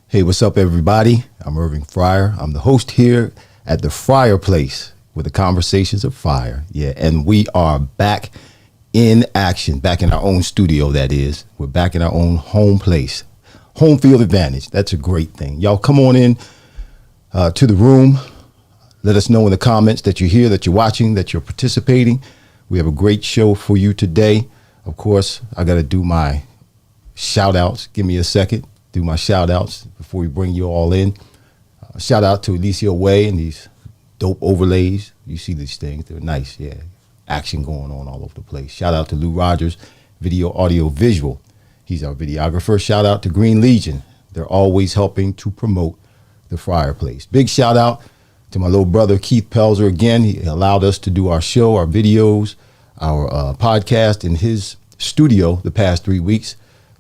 Hey, what's up, everybody? I'm Irving Fryer. I'm the host here at the Fryer Place with the Conversations of Fire. Yeah, and we are back in action, back in our own studio, that is. We're back in our own home place. Home field advantage. That's a great thing. Y'all come on in to the room. Let us know in the comments that you're here, that you're watching, that you're participating. We have a great show for you today. Of course, I got to do my shout outs. Give me a second. Do my shout outs before we bring you all in. Shout out to Alicia Way and these dope overlays. You see these things. They're nice. Yeah. Action going on all over the place. Shout out to Lou Rogers, video, audio, visual. He's our videographer. Shout out to Green Legion. They're always helping to promote the Fryer Place. Big shout out to my little brother, Keith Pelzer. Again, he allowed us to do our show, our videos, our podcast in his studio the past 3 weeks.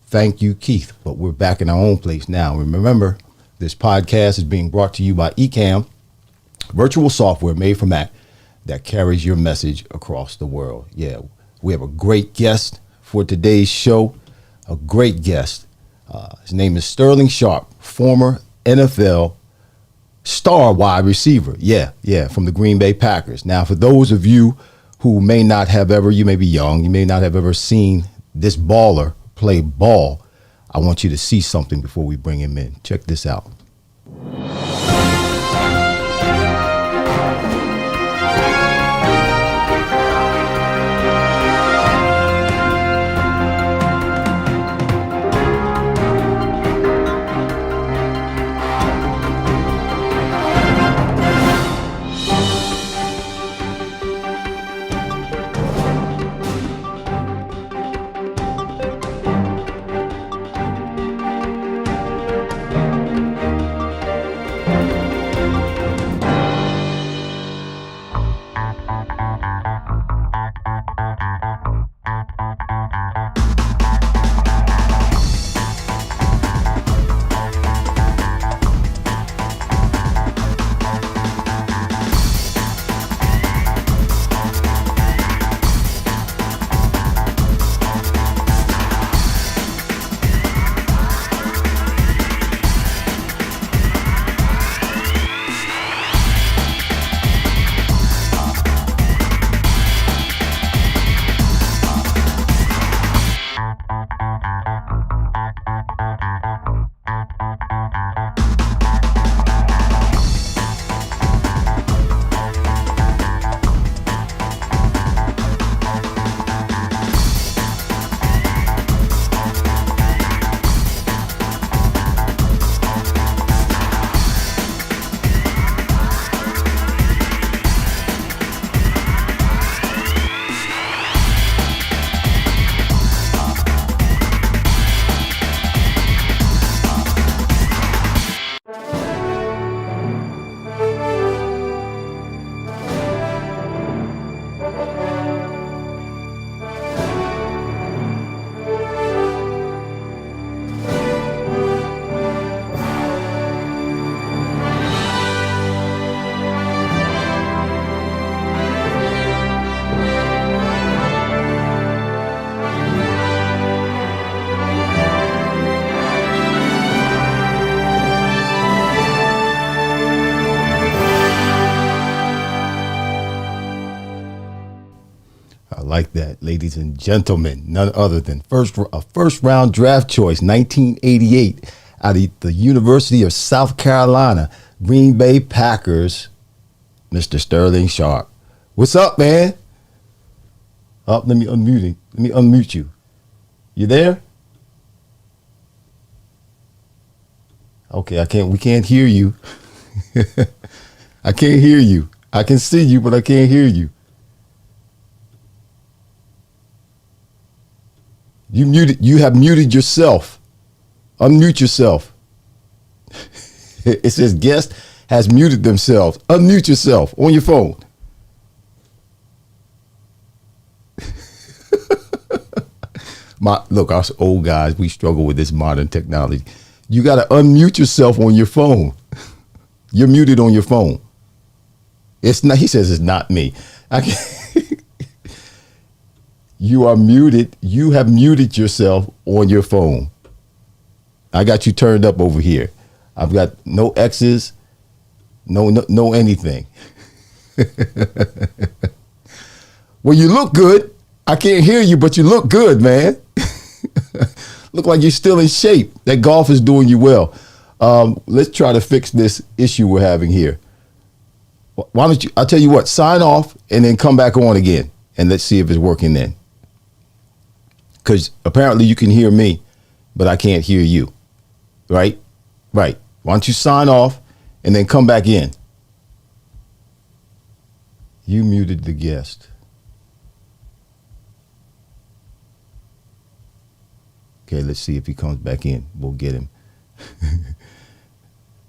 Thank you, Keith. But we're back in our own place now. And remember, this podcast is being brought to you by Ecamm, virtual software made for Mac that carries your message across the world. Yeah, we have a great guest for today's show, a great guest. His name is Sterling Sharpe, former NFL star wide receiver. Yeah, from the Green Bay Packers. Now, for those of you who may not have ever, you may be young, you may not have ever seen this baller play ball, I want you to see something before we bring him in. Check this out. like that, ladies and gentlemen. None other than a first round draft choice, 1988, out of the University of South Carolina, Green Bay Packers, Mr. Sterling Sharpe. What's up, man? Oh, let me unmute you. You there? Okay, we can't hear you. I can't hear you. I can see you, but I can't hear you. You have muted yourself. Unmute yourself. It says guest has muted themselves. Unmute yourself on your phone. Look, us old guys, we struggle with this modern technology. You got to unmute yourself on your phone. You're muted on your phone. It's not. He says it's not me. You are muted. You have muted yourself on your phone. I got you turned up over here. I've got no X's, no anything. Well, you look good. I can't hear you, but you look good, man. Look like you're still in shape. That golf is doing you well. Let's try to fix this issue we're having here. Why don't you, I'll tell you what, sign off and then come back on again and let's see if it's working then. Because apparently you can hear me, but I can't hear you. Right? Right. Why don't you sign off and then come back in? You muted the guest. Okay, let's see if he comes back in. We'll get him.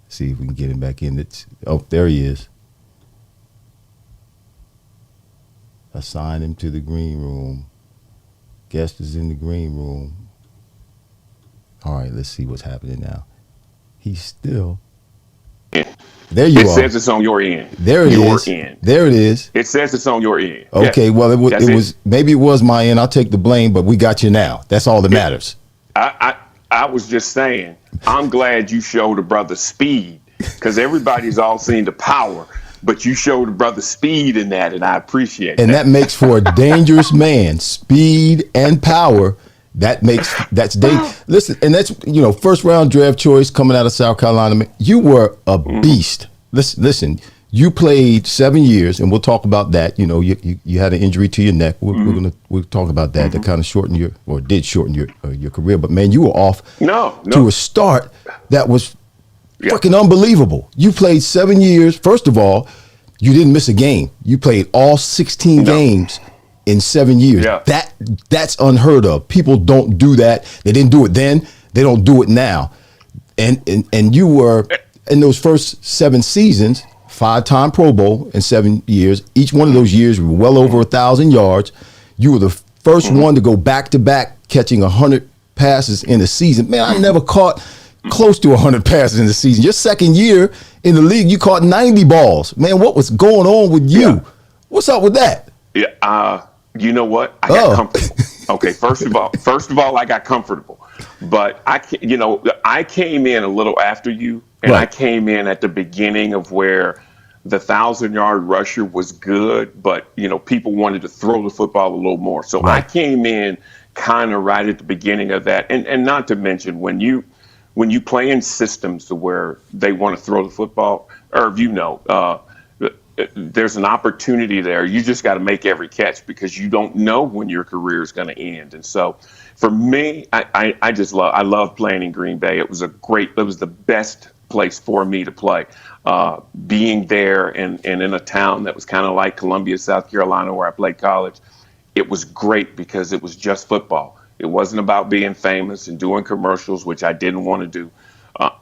See if we can get him back in. There he is. Assign him to the green room. Guest is in the green room. All right, let's see what's happening now. He's still. There you are. It says it's on your end. There it is. End. There it is. It says it's on your end. Okay, yes. Well, it was maybe it was my end. I'll take the blame, but we got you now. That's all that matters. I was just saying, I'm glad you showed a brother speed because everybody's all seen the power, but you showed a brother speed in that, and I appreciate and that. And that makes for a dangerous man. Speed and power. That's dangerous. Listen, and that's, first round draft choice coming out of South Carolina. You were a beast. Listen, you played 7 years, and we'll talk about that. You had an injury to your neck. We'll talk about that. That kind of did shorten your career. But man, you were off to a start that was freaking unbelievable. You played 7 years. First of all, you didn't miss a game. You played all 16 games in 7 years. Yeah. That's unheard of. People don't do that. They didn't do it then. They don't do it now. And you were in those first 7 seasons. 5-time Pro Bowl in 7 years. Each one of those years, you were well over 1,000 yards. You were the first one to go back-to-back catching 100 passes in a season. Man, I never caught close to 100 passes in the season. Your second year in the league, you caught 90 balls. Man, what was going on with you? Yeah. What's up with that? Yeah, you know what? I got comfortable. Okay, first of all, I got comfortable. But I came in a little after you, and right. I came in at the beginning of where the 1,000-yard rusher was good, but people wanted to throw the football a little more. So right. I came in kind of right at the beginning of that, and not to mention when you play in systems to where they want to throw the football, or there's an opportunity there. You just got to make every catch because you don't know when your career is going to end. And so for me, I love playing in Green Bay. It was the best place for me to play. Being there and in a town that was kind of like Columbia, South Carolina, where I played college, it was great because it was just football. It wasn't about being famous and doing commercials, which I didn't want to do.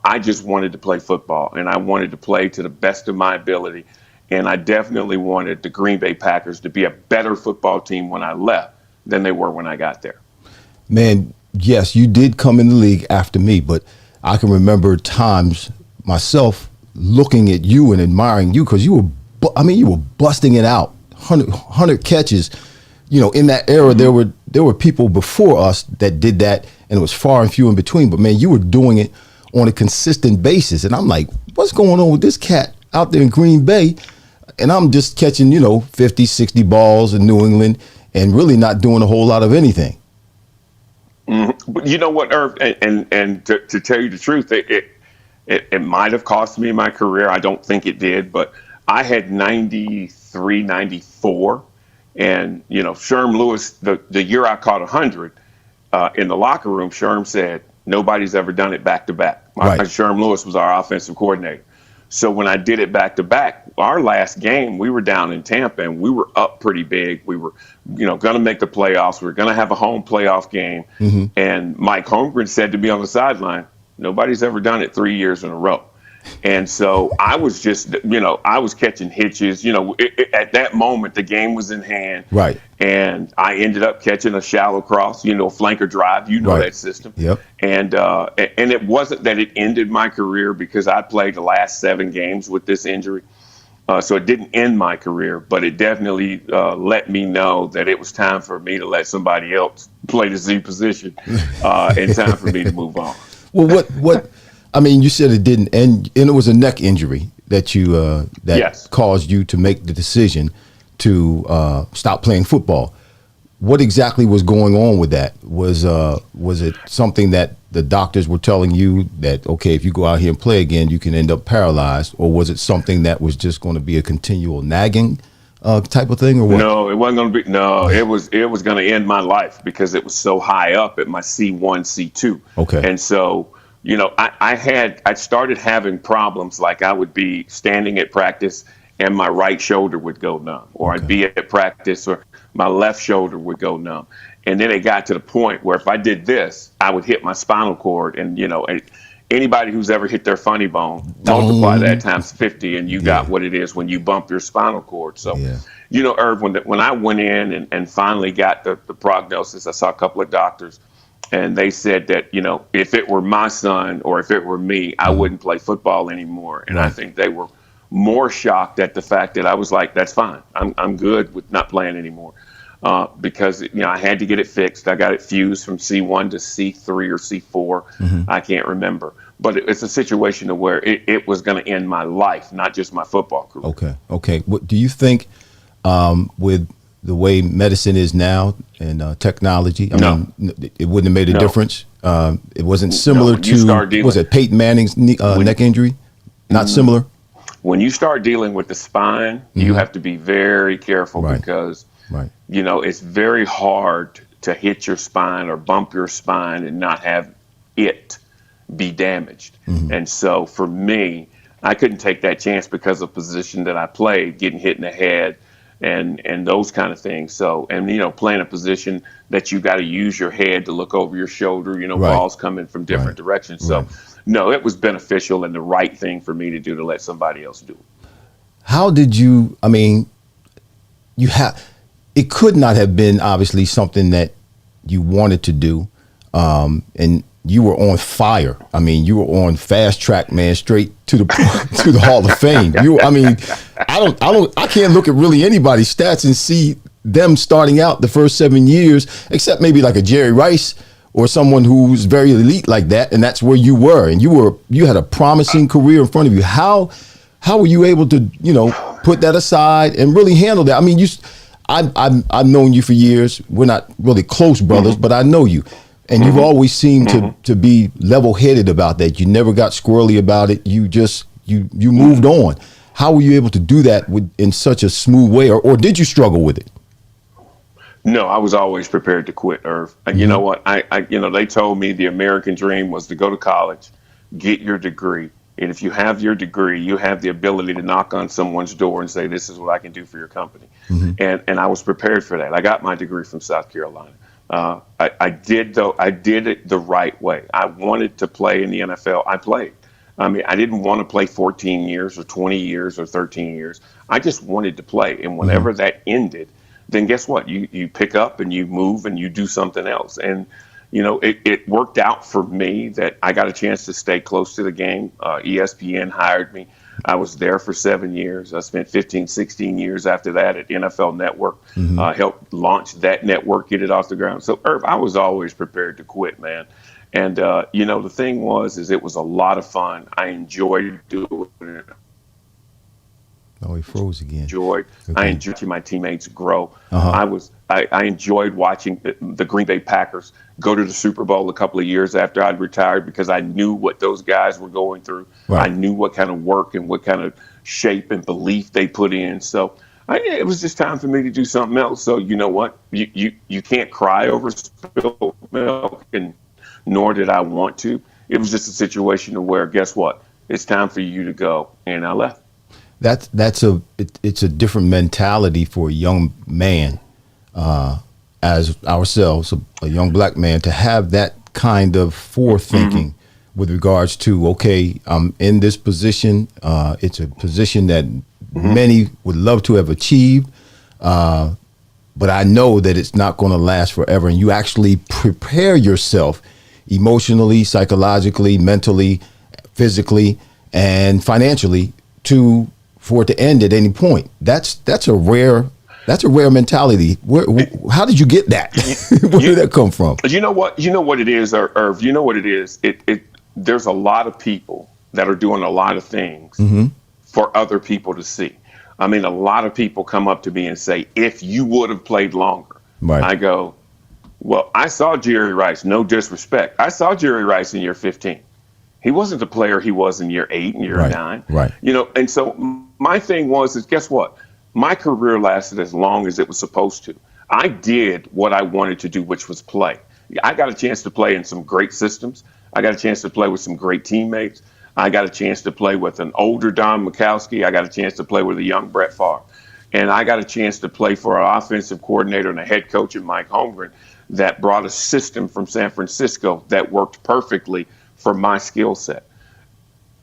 I just wanted to play football, and I wanted to play to the best of my ability. And I definitely wanted the Green Bay Packers to be a better football team when I left than they were when I got there. Man, yes, you did come in the league after me, but I can remember times myself looking at you and admiring you because you were busting it out, 100 catches. In that era, there were people before us that did that, and it was far and few in between. But man, you were doing it on a consistent basis, and I'm like, what's going on with this cat out there in Green Bay? And I'm just catching, 50, 60 balls in New England, and really not doing a whole lot of anything. But you know what, Irv, and to tell you the truth, it might have cost me my career. I don't think it did, but I had 93, 94, and Sherm Lewis, the year I caught 100 in the locker room, Sherm said nobody's ever done it back to back. Right. Sherm Lewis was our offensive coordinator. So when I did it back to back, our last game, we were down in Tampa and we were up pretty big. We were, going to make the playoffs. We were going to have a home playoff game. And Mike Holmgren said to me on the sideline, nobody's ever done it 3 years in a row. And so I was just, I was catching hitches. At that moment, the game was in hand. Right. And I ended up catching a shallow cross, flanker drive. Right. That system. Yep. And it wasn't that it ended my career because I played the last 7 games with this injury. So it didn't end my career, but it definitely let me know that it was time for me to let somebody else play the Z position and time for me to move on. Well, what? I mean, you said it didn't end, and it was a neck injury that Yes. caused you to make the decision to stop playing football. What exactly was going on with that? Was it something that the doctors were telling you that, okay, if you go out here and play again, you can end up paralyzed, or was it something that was just going to be a continual nagging type of thing, or what? No, it wasn't going to be. No, it was going to end my life because it was so high up at my C1, C2. Okay. And so, I started having problems, like I would be standing at practice and my right shoulder would go numb, or I'd be at practice or my left shoulder would go numb. And then it got to the point where if I did this, I would hit my spinal cord. And, anybody who's ever hit their funny bone, multiply that times 50 and you got what it is when you bump your spinal cord. So, Irv, when I went in and finally got the prognosis, I saw a couple of doctors. And they said that, if it were my son or if it were me, I wouldn't play football anymore. And I think they were more shocked at the fact that I was like, that's fine. I'm good with not playing anymore. Because, I had to get it fixed. I got it fused from C1 to C3 or C4. I can't remember. But it's a situation where it was going to end my life, not just my football career. Okay. What do you think with the way medicine is now and technology? I mean, it wouldn't have made a difference. It wasn't similar to, was it Peyton Manning's neck injury? Not similar? When you start dealing with the spine, you have to be very careful because, it's very hard to hit your spine or bump your spine and not have it be damaged. And so for me, I couldn't take that chance because of the position that I played, getting hit in the head and those kind of things. So, and playing a position that you got to use your head to look over your shoulder, balls coming from different directions. So no, it was beneficial and the right thing for me to do to let somebody else do it. How did you, it could not have been obviously something that you wanted to do. And you were on fire. You were on fast track, man, straight to the to the Hall of Fame. I can't look at really anybody's stats and see them starting out the first 7 years, except maybe like a Jerry Rice or someone who's very elite like that. And that's where you were, and you had a promising career in front of you. How were you able to, put that aside and really handle that? I've known you for years. We're not really close brothers, but I know you. And you've always seemed to be level-headed about that. You never got squirrely about it. You just you moved on. How were you able to do that in such a smooth way, or did you struggle with it? No, I was always prepared to quit, Irv. You know what? They told me the American dream was to go to college, get your degree, and if you have your degree, you have the ability to knock on someone's door and say, "This is what I can do for your company." And I was prepared for that. I got my degree from South Carolina. I did it the right way. I wanted to play in the NFL. I played. I didn't want to play 14 years or 20 years or 13 years. I just wanted to play. And whenever that ended, then guess what? You pick up and you move and you do something else. And, it worked out for me that I got a chance to stay close to the game. ESPN hired me. I was there for 7 years. I spent 15, 16 years after that at NFL Network, helped launch that network, get it off the ground. So, Irv, I was always prepared to quit, man. And, the thing was, it was a lot of fun. I enjoyed doing it. Oh, he froze again. Enjoyed. I Okay. enjoyed watching my teammates grow. Uh-huh. I enjoyed watching the Green Bay Packers go to the Super Bowl a couple of years after I'd retired because I knew what those guys were going through. I Right. knew what kind of work and what kind of shape and belief they put in. So it was just time for me to do something else. So you know what? You can't cry over spilled milk, and nor did I want to. It was just a situation where, guess what? It's time for you to go, and I left. It's a different mentality for a young man, as ourselves, a young black man, to have that kind of forethinking with regards to, okay, I'm in this position. It's a position that many would love to have achieved, but I know that it's not going to last forever. And you actually prepare yourself emotionally, psychologically, mentally, physically, and financially for it to end at any point. That's a rare mentality. How did you get that? Where did that come from? You know what? You know what it is, Irv. You know what it is. There's a lot of people that are doing a lot of things for other people to see. I mean, a lot of people come up to me and say, "If you would have played longer," Right. I go, "Well, I saw Jerry Rice. No disrespect. I saw Jerry Rice in year 15. He wasn't the player he was in year 8 and year Right. 9. Right. You know, and so my thing is guess what? My career lasted as long as it was supposed to. I did what I wanted to do, which was play. I got a chance to play in some great systems. I got a chance to play with some great teammates. I got a chance to play with an older Don Majkowski. I got a chance to play with a young Brett Favre. And I got a chance to play for an offensive coordinator and a head coach in Mike Holmgren that brought a system from San Francisco that worked perfectly for my skill set.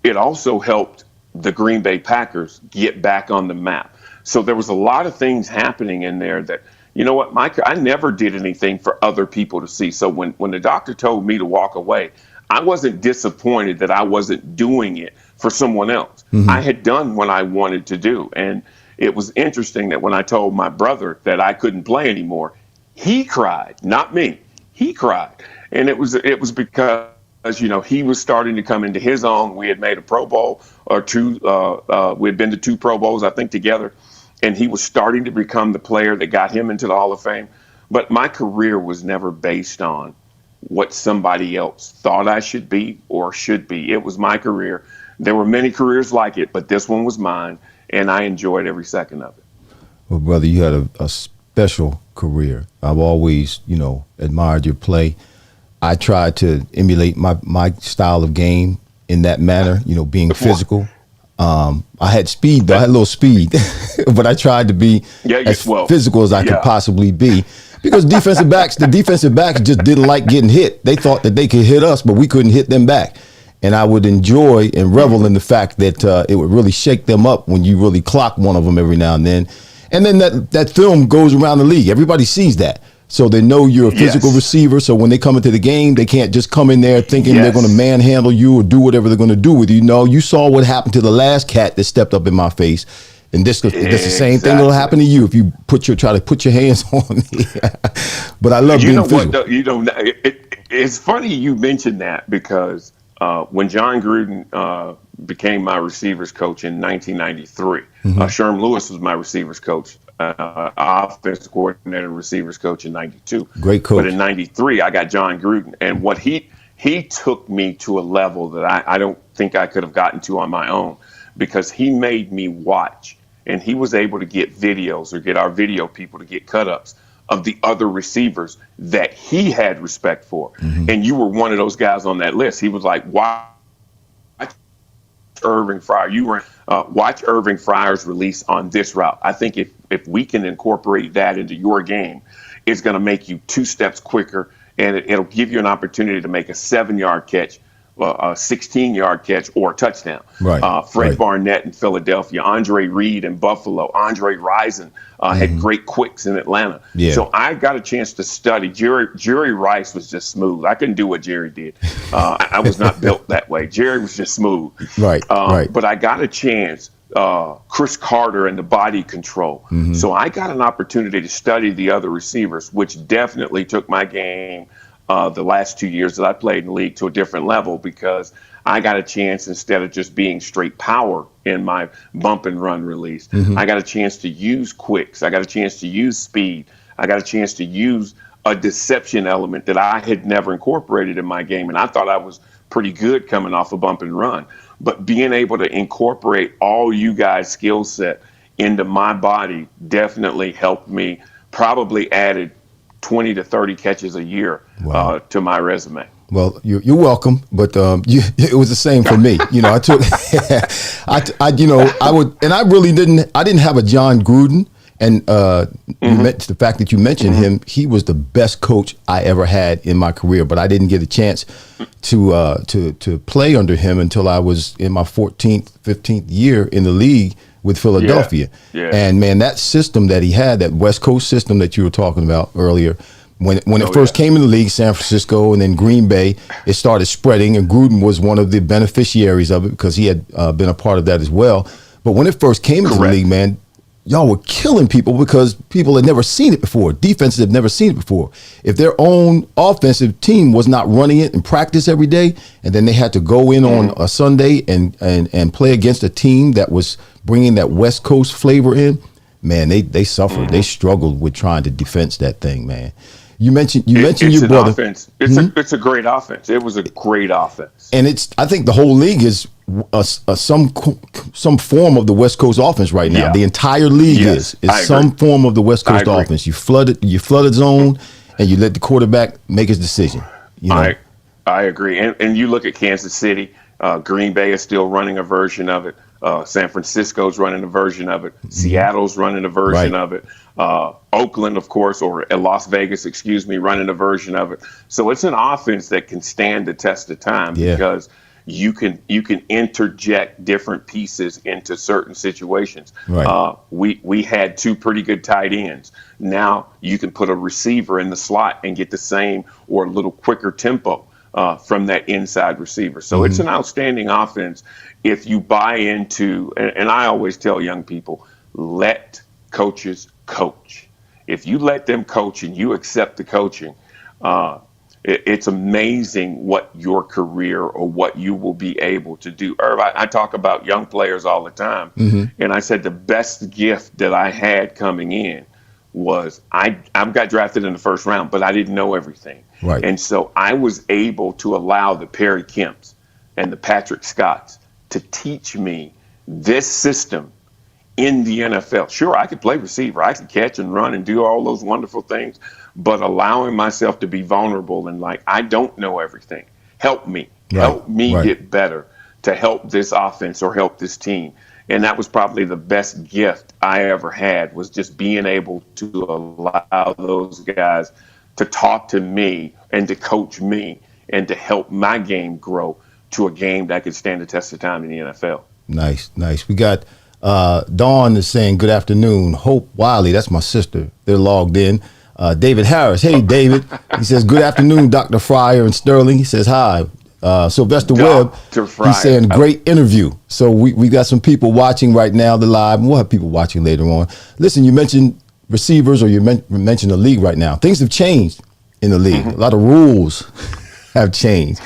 It also helped the Green Bay Packers get back on the map. So there was a lot of things happening in there that, you know what, Mike, I never did anything for other people to see. So when the doctor told me to walk away, I wasn't disappointed that I wasn't doing it for someone else. I had done what I wanted to do. And it was interesting that when I told my brother that I couldn't play anymore, he cried, not me. He cried. And it was because, you know, he was starting to come into his own. We had made a Pro Bowl or two. We had been to 2 Pro Bowls, I think, together. And he was starting to become the player that got him into the Hall of Fame. But my career was never based on what somebody else thought I should be or should be. It was my career. There were many careers like it, but this one was mine, and I enjoyed every second of it. Well, brother, you had a special career. I've always, admired your play. I tried to emulate my style of game in that manner, being physical. I had speed, though. I had a little speed, but I tried to be as physical as I could possibly be. Because the defensive backs just didn't like getting hit. They thought that they could hit us, but we couldn't hit them back. And I would enjoy and revel in the fact that it would really shake them up when you really clock one of them every now and then. And then that film goes around the league. Everybody sees that. So they know you're a physical receiver. So when they come into the game, they can't just come in there thinking they're going to manhandle you or do whatever they're going to do with you. No, you saw what happened to the last cat that stepped up in my face. And this is the same thing that'll happen to you if you try to put your hands on me. But I love being physical. It's funny you mentioned that because when John Gruden became my receivers coach in 1993, Sherm Lewis was my receivers coach, offensive coordinator, receivers coach in 92. Great coach. But in 93, I got John Gruden. And what he took me to a level that I don't think I could have gotten to on my own because he made me watch. And he was able to get videos or get our video people to get cut-ups of the other receivers that he had respect for. And you were one of those guys on that list. He was like, watch Irving Fryar. You were watch Irving Fryar's release on this route. I think if we can incorporate that into your game, it's going to make you 2 steps quicker, and it'll give you an opportunity to make a 7-yard catch, a 16-yard catch, or a touchdown. Right. Fred Barnett in Philadelphia, Andre Reed in Buffalo, Andre Rison had great quicks in Atlanta. Yeah. So I got a chance to study. Jerry Rice was just smooth. I couldn't do what Jerry did. I was not built that way. Jerry was just smooth. Right. But I got a chance. Chris Carter and the body control. So I got an opportunity to study the other receivers, which definitely took my game the last 2 years that I played in the league to a different level because I got a chance, instead of just being straight power in my bump and run release, I got a chance to use quicks. I got a chance to use speed. I got a chance to use a deception element that I had never incorporated in my game. And I thought I was pretty good coming off a bump and run. But being able to incorporate all you guys' skill set into my body definitely helped me, probably added 20 to 30 catches a year to my resume. Well, you're welcome, but it was the same for me. I took, I didn't have a John Gruden, and the fact that you mentioned him, he was the best coach I ever had in my career, but I didn't get a chance to play under him until I was in my 14th, 15th year in the league with Philadelphia. Yeah. And man, that system that he had, that West Coast system that you were talking about earlier, when it first came in the league, San Francisco and then Green Bay, it started spreading, and Gruden was one of the beneficiaries of it because he had been a part of that as well. But when it first came into the league, man, y'all were killing people because people had never seen it before. Defenses have never seen it before. If their own offensive team was not running it in practice every day, and then they had to go in on a Sunday and play against a team that was bringing that West Coast flavor in, man, they suffered. They struggled with trying to defense that thing, man. You mentioned your brother. Offense. It's a great offense. It was a great offense, and I think the whole league is some form of the West Coast offense right now. The entire league is some form of the West Coast offense. You flooded zone, and you let the quarterback make his decision. I agree, and you look at Kansas City. Green Bay is still running a version of it. San Francisco's running a version of it. Seattle's running a version of it. Oakland, of course, or Las Vegas, running a version of it. So it's an offense that can stand the test of time because you can interject different pieces into certain situations. Right. We had two pretty good tight ends. Now you can put a receiver in the slot and get the same or a little quicker tempo from that inside receiver. So it's an outstanding offense if you buy into, and I always tell young people, let coaches coach. If you let them coach and you accept the coaching, it's amazing what your career or what you will be able to do. Irv, I talk about young players all the time, and I said the best gift that I had coming in was I got drafted in the first round, but I didn't know everything. Right. And so I was able to allow the Perry Kemps and the Patrick Scotts to teach me this system in the NFL. Sure, I could play receiver. I could catch and run and do all those wonderful things, but allowing myself to be vulnerable and like, I don't know everything. Help me. Help me get better to help this offense or help this team. And that was probably the best gift I ever had, was just being able to allow those guys to talk to me and to coach me and to help my game grow to a game that could stand the test of time in the NFL. Nice. We got Dawn is saying good afternoon. Hope Wiley, that's my sister. They're logged in. David Harris, hey David. He says good afternoon, Dr. Fryer and Sterling. He says hi. Sylvester Webb, he's saying great interview. So we got some people watching right now, the live, and we'll have people watching later on. Listen, you mentioned receivers, or you mentioned the league right now. Things have changed in the league. A lot of rules have changed.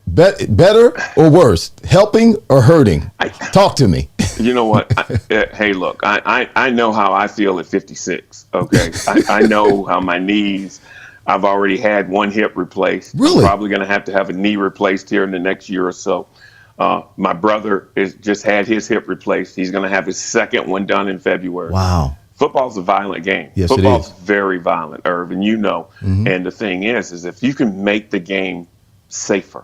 Better or worse? Helping or hurting? Talk to me. You know what? Hey, look, I know how I feel at 56. Okay, I know how my knees. I've already had one hip replaced. Really? I'm probably going to have a knee replaced here in the next year or so. My brother just had his hip replaced. He's going to have his second one done in February. Wow. Football's a violent game. Yes, Football's it is. Very violent, Irv, and you know. And the thing is if you can make the game safer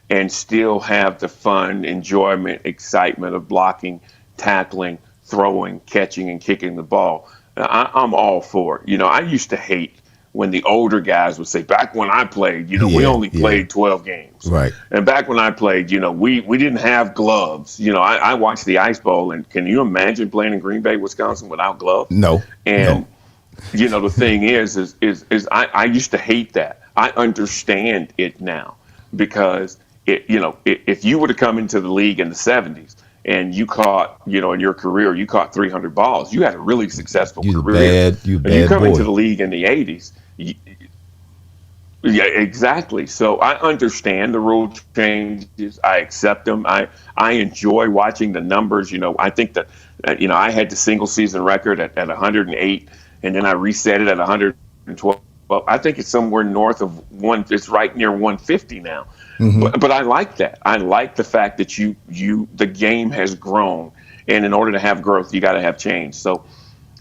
and still have the fun, enjoyment, excitement of blocking, tackling, throwing, catching, and kicking the ball, I'm all for it. You know, I used to hate when the older guys would say, back when I played, we only played 12 games. Right. And back when I played, we didn't have gloves. I watched the Ice Bowl, and can you imagine playing in Green Bay, Wisconsin without gloves? No. And, the thing is I used to hate that. I understand it now because, if you were to come into the league in the 70s, and you caught, in your career, you caught 300 balls, you had a really successful career. You come boy. into the league in the 80s, Yeah, exactly. So I understand the rule changes. I accept them. I enjoy watching the numbers. I think that I had the single season record at 108, and then I reset it at 112. I think it's somewhere north of one. It's right near 150 now. But I like that. I like the fact that the game has grown, and in order to have growth, you got to have change. So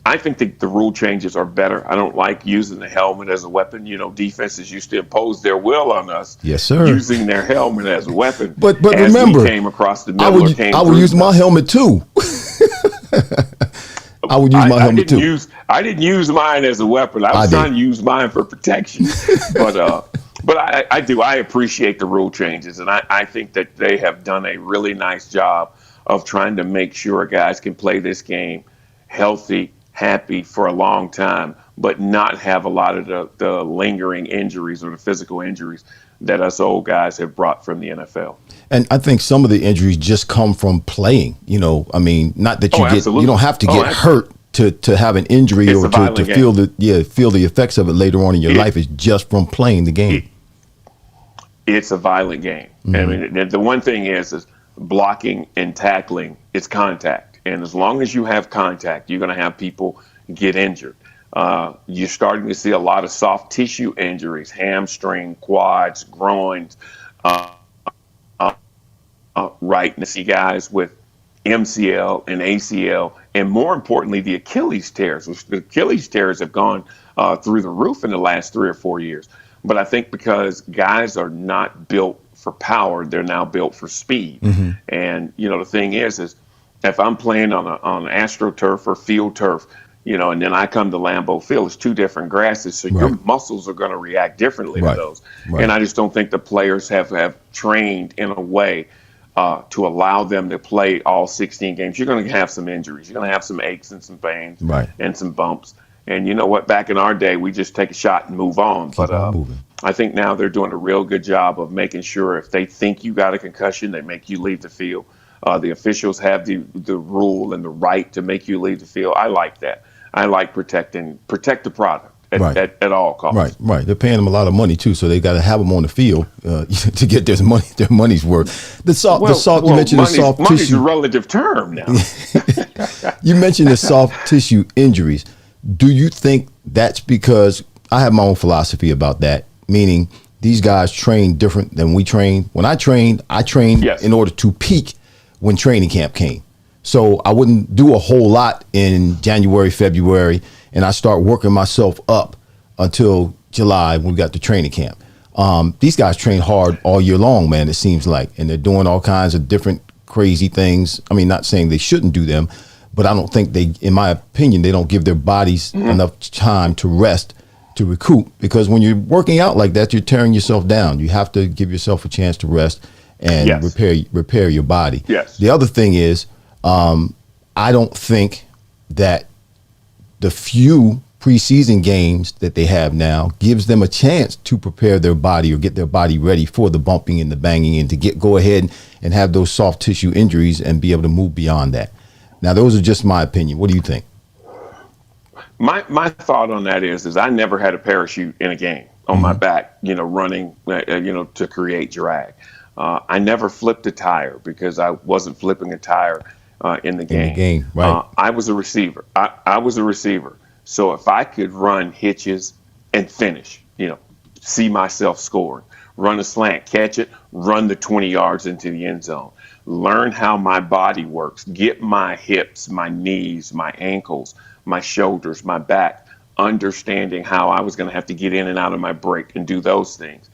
I think the rule changes are better. I don't like using the helmet as a weapon. Defenses used to impose their will on us, Yes, sir. using their helmet as a weapon. But as remember, we came across the I middle or would came I would through use my stuff. helmet too. I would use my helmet too. I didn't use mine as a weapon. I was trying to use mine for protection. But I appreciate the rule changes, and I think that they have done a really nice job of trying to make sure guys can play this game healthy, happy for a long time, but not have a lot of the lingering injuries or the physical injuries that us old guys have brought from the NFL. And I think some of the injuries just come from playing. I mean, not that you Absolutely. don't have to get hurt to have an injury It's or a violent to game. feel the effects of it later on in your life. It's just from playing the game. It's a violent game. I mean, the one thing is blocking and tackling. It's contact. And as long as you have contact, you're going to have people get injured. You're starting to see a lot of soft tissue injuries, hamstring, quads, groins. Right. And see guys with MCL and ACL, and more importantly, the Achilles tears. The Achilles tears have gone through the roof in the last 3 or 4 years. But I think because guys are not built for power, they're now built for speed. And, the thing is if I'm playing on AstroTurf or field turf, and then I come to Lambeau Field, it's two different grasses. So your muscles are going to react differently to those. And I just don't think the players have trained in a way to allow them to play all 16 games. You're going to have some injuries. You're going to have some aches and some pains and some bumps. And you know what? Back in our day, we just take a shot and move on. Keep on moving. I think now they're doing a real good job of making sure if they think you got a concussion, they make you leave the field. The officials have the rule and the right to make you leave the field. I like that. I like protect the product at all costs. Right. They're paying them a lot of money too, so they got to have them on the field to get their money's worth. You mentioned the soft money's tissue. a relative term now. You mentioned the soft tissue injuries. Do you think that's because I have my own philosophy about that? Meaning these guys train different than we train. When I trained in order to peak when training camp came. So I wouldn't do a whole lot in January, February, and I start working myself up until July when we got to training camp. These guys train hard all year long, man, it seems like, and they're doing all kinds of different crazy things. I mean, not saying they shouldn't do them, but I don't think in my opinion, they don't give their bodies enough time to rest, to recoup, because when you're working out like that, you're tearing yourself down. You have to give yourself a chance to rest and repair your body. Yes. The other thing is, I don't think that the few preseason games that they have now gives them a chance to prepare their body or get their body ready for the bumping and the banging and to go ahead and have those soft tissue injuries and be able to move beyond that. Now, those are just my opinion. What do you think? My thought on that is I never had a parachute in a game on my back, running, to create drag. I never flipped a tire because I wasn't flipping a tire in the game. Right. I was a receiver. I was a receiver. So if I could run hitches and finish, see myself scoring, run a slant, catch it, run the 20 yards into the end zone, learn how my body works, get my hips, my knees, my ankles, my shoulders, my back, understanding how I was going to have to get in and out of my break and do those things.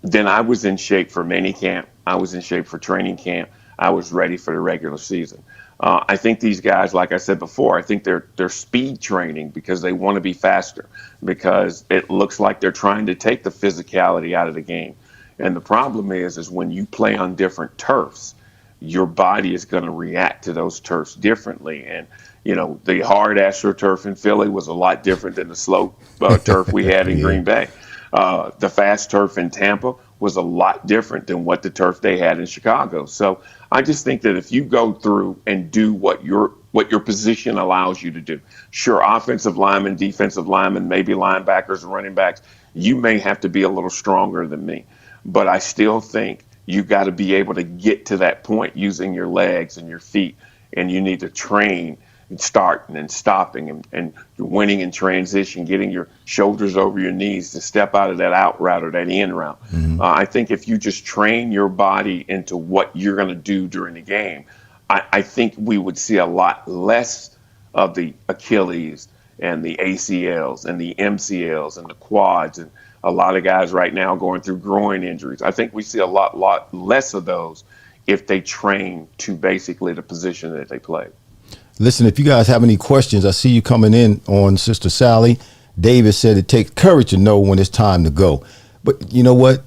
Then I was in shape for mini camp. I was in shape for training camp. I was ready for the regular season. I think these guys, like I said before, I think they're speed training because they want to be faster, because it looks like they're trying to take the physicality out of the game. And the problem is when you play on different turfs, your body is going to react to those turfs differently. And, the hard AstroTurf in Philly was a lot different than the slow turf we had in Green Bay. The fast turf in Tampa was a lot different than what the turf they had in Chicago. So I just think that if you go through and do what your position allows you to do, sure, offensive linemen, defensive linemen, maybe linebackers, running backs, You may have to be a little stronger than me, but I still think you got to be able to get to that point using your legs and your feet, and you need to train and starting and stopping and winning in transition, getting your shoulders over your knees to step out of that out route or that in route. I think if you just train your body into what you're going to do during the game, I think we would see a lot less of the Achilles and the ACLs and the MCLs and the quads, and a lot of guys right now going through groin injuries. I think we see a lot less of those if they train to basically the position that they play. Listen, if you guys have any questions, I see you coming in on Sister Sally. David said it takes courage to know when it's time to go. But you know what?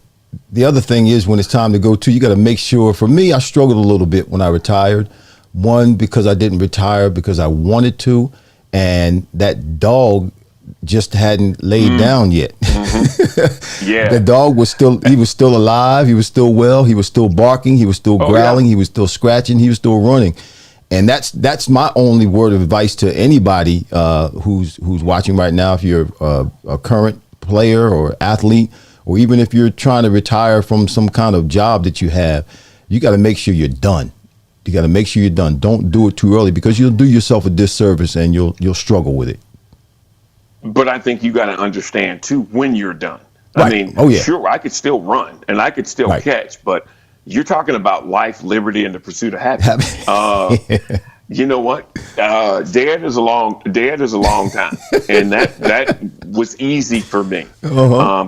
The other thing is when it's time to go too, you got to make sure. For me, I struggled a little bit when I retired. One, because I didn't retire because I wanted to. And that dog just hadn't laid down yet. Yeah. The dog was still alive. He was still well. He was still barking. He was still growling. He was still scratching. He was still running. And that's my only word of advice to anybody who's watching right now. If you're a current player or athlete, or even if you're trying to retire from some kind of job that you have, you got to make sure you're done. You got to make sure you're done. Don't do it too early, because you'll do yourself a disservice and you'll struggle with it. But I think you got to understand too when you're done. Right. I mean, Oh, yeah. sure, I could still run and I could still catch, but you're talking about life, liberty, and the pursuit of happiness. You know what? Dead is a long time, and that was easy for me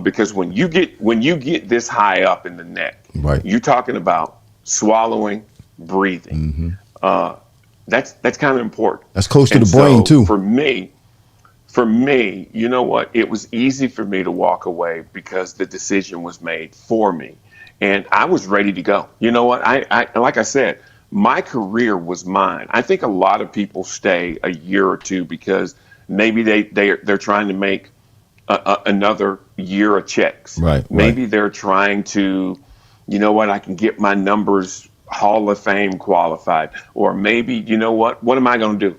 because when you get this high up in the neck, you're talking about swallowing, breathing. That's kind of important. That's close to the brain too. For me, you know what? It was easy for me to walk away because the decision was made for me. And I was ready to go. You know what? I like I said, my career was mine. I think a lot of people stay a year or two because maybe they're trying to make another year of checks. Maybe they're trying to, you know what? I can get my numbers Hall of Fame qualified. Or maybe, you know what? What am I going to do?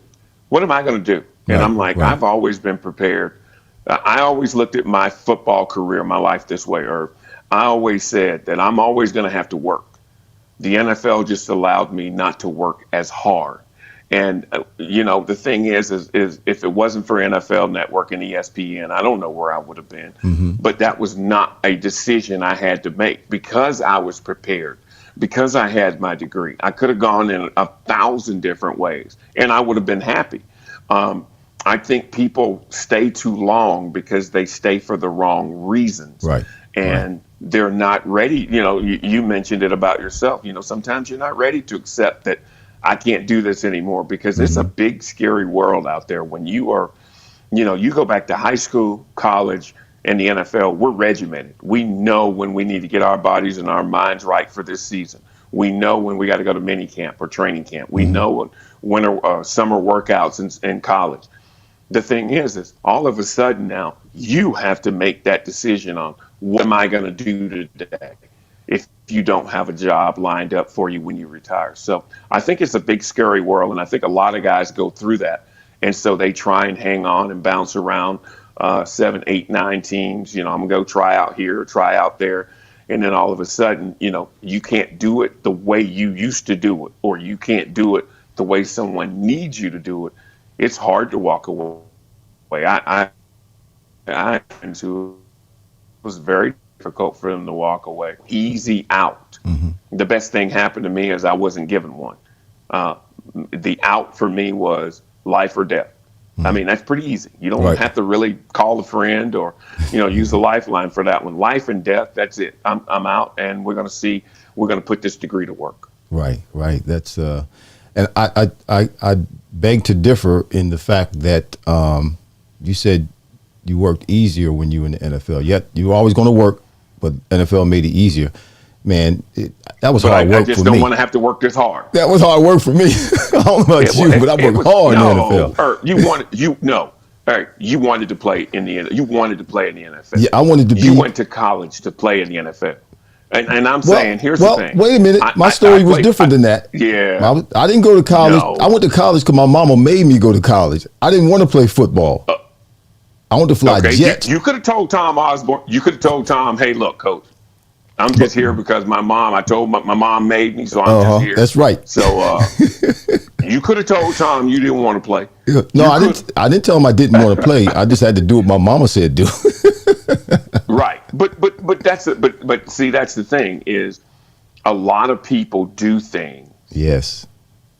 What am I going to do? And I'm like, I've always been prepared. I always looked at my football career, my life this way, or I always said that I'm always going to have to work. The NFL just allowed me not to work as hard. And, you know, the thing is if it wasn't for NFL Network and ESPN, I don't know where I would have been. But that was not a decision I had to make because I was prepared, because I had my degree. I could have gone in 1,000 different ways and I would have been happy. I think people stay too long because they stay for the wrong reasons. And they're not ready. You know, you mentioned it about yourself. You know, sometimes you're not ready to accept that I can't do this anymore because it's a big, scary world out there. When you are, you know, you go back to high school, college, and the NFL, we're regimented. We know when we need to get our bodies and our minds right for this season. We know when we got to go to mini camp or training camp. We know when winter, summer workouts in college. The thing is all of a sudden now you have to make that decision on what am I going to do today if you don't have a job lined up for you when you retire. So I think it's a big, scary world, and I think a lot of guys go through that. And so they try and hang on and bounce around 7, 8, 9 teams. You know, I'm going to go try out here, try out there. And then all of a sudden, you know, you can't do it the way you used to do it, or you can't do it the way someone needs you to do it. It's hard to walk away. It was very difficult for them to walk away. Easy out. The best thing happened to me is I wasn't given one. The out for me was life or death. I mean, that's pretty easy. You don't have to really call a friend or, you know, use a lifeline for that one. Life and death, that's it. I'm out, and we're going to put this degree to work. Right. That's and I beg to differ in the fact that you said you worked easier when you were in the NFL. Yet you were always going to work, but NFL made it easier. Man, that was hard work for me. I just don't want to have to work this hard. That was hard work for me. I don't know about you, but I worked hard in the NFL. You wanted to play in the NFL. Yeah, I wanted to be. You went to college to play in the NFL. And I'm saying, here's the thing. Wait a minute. My story was different than that. Yeah. I didn't go to college. No. I went to college because my mama made me go to college. I didn't want to play football. I want to fly Okay, jets. you could have told Tom Osborne. You could have told Tom, "Hey, look, coach, I'm just here because my mom. I told my mom made me, so I'm just here." That's right. So you could have told Tom you didn't want to play. No, I didn't. I didn't tell him I didn't want to play. I just had to do what my mama said do. Right, but see, that's the thing is, a lot of people do things. Yes.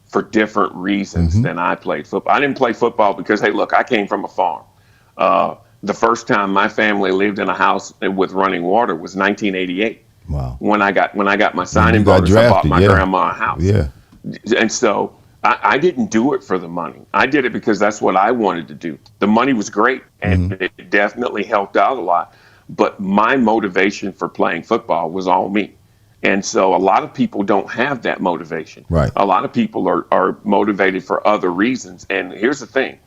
For different reasons than I played football. I didn't play football because, hey, look, I came from a farm. The first time my family lived in a house with running water was 1988. Wow. When I got my signing got bonus, I bought drafted, my grandma a house. Yeah. And so I didn't do it for the money. I did it because that's what I wanted to do. The money was great, and it definitely helped out a lot. But my motivation for playing football was all me. And so a lot of people don't have that motivation. Right. A lot of people are motivated for other reasons. And here's the thing.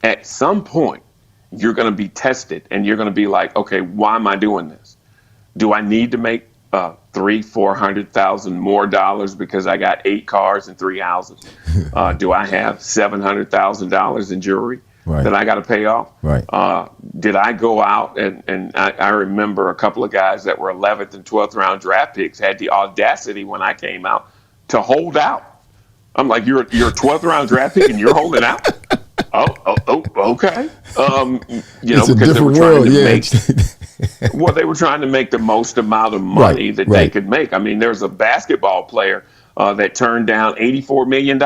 At some point, you're going to be tested and you're going to be like, okay, why am I doing this? Do I need to make $300,000-$400,000 more dollars because I got 8 cars and 3 houses? Do I have $700,000 in jewelry that I got to pay off? Right. Did I go out and I remember a couple of guys that were 11th and 12th round draft picks had the audacity when I came out to hold out. I'm like, you're a 12th round draft pick and you're holding out? Oh, okay. It's because they were trying to make. Yeah. Well, they were trying to make the most amount of money that they could make. I mean, there's a basketball player that turned down $84 million.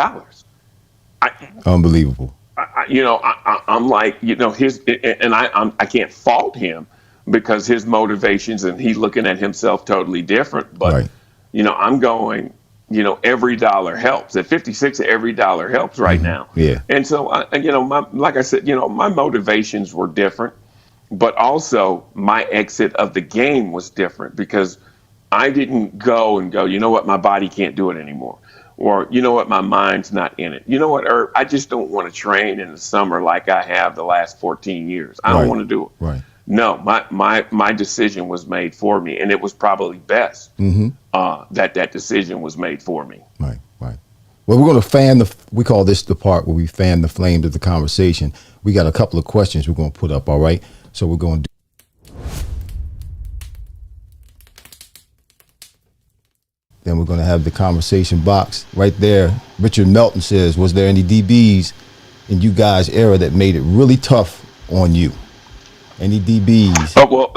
Unbelievable. I'm like, I can't fault him because his motivations and he's looking at himself totally different. But, I'm going, every dollar helps. At 56, every dollar helps right now. Yeah. And so, like I said, my motivations were different, but also my exit of the game was different because I didn't go, you know what, my body can't do it anymore. Or, you know what, my mind's not in it. You know what, Herb, I just don't want to train in the summer like I have the last 14 years. I don't want to do it. Right. No, my decision was made for me, and it was probably best that decision was made for me. Right. Well, we're going to we call this the part where we fan the flames of the conversation. We got a couple of questions we're going to put up, all right? So we're going to Then we're going to have the conversation box right there. Richard Melton says, was there any DBs in you guys' era that made it really tough on you? Any DBs? Oh, well,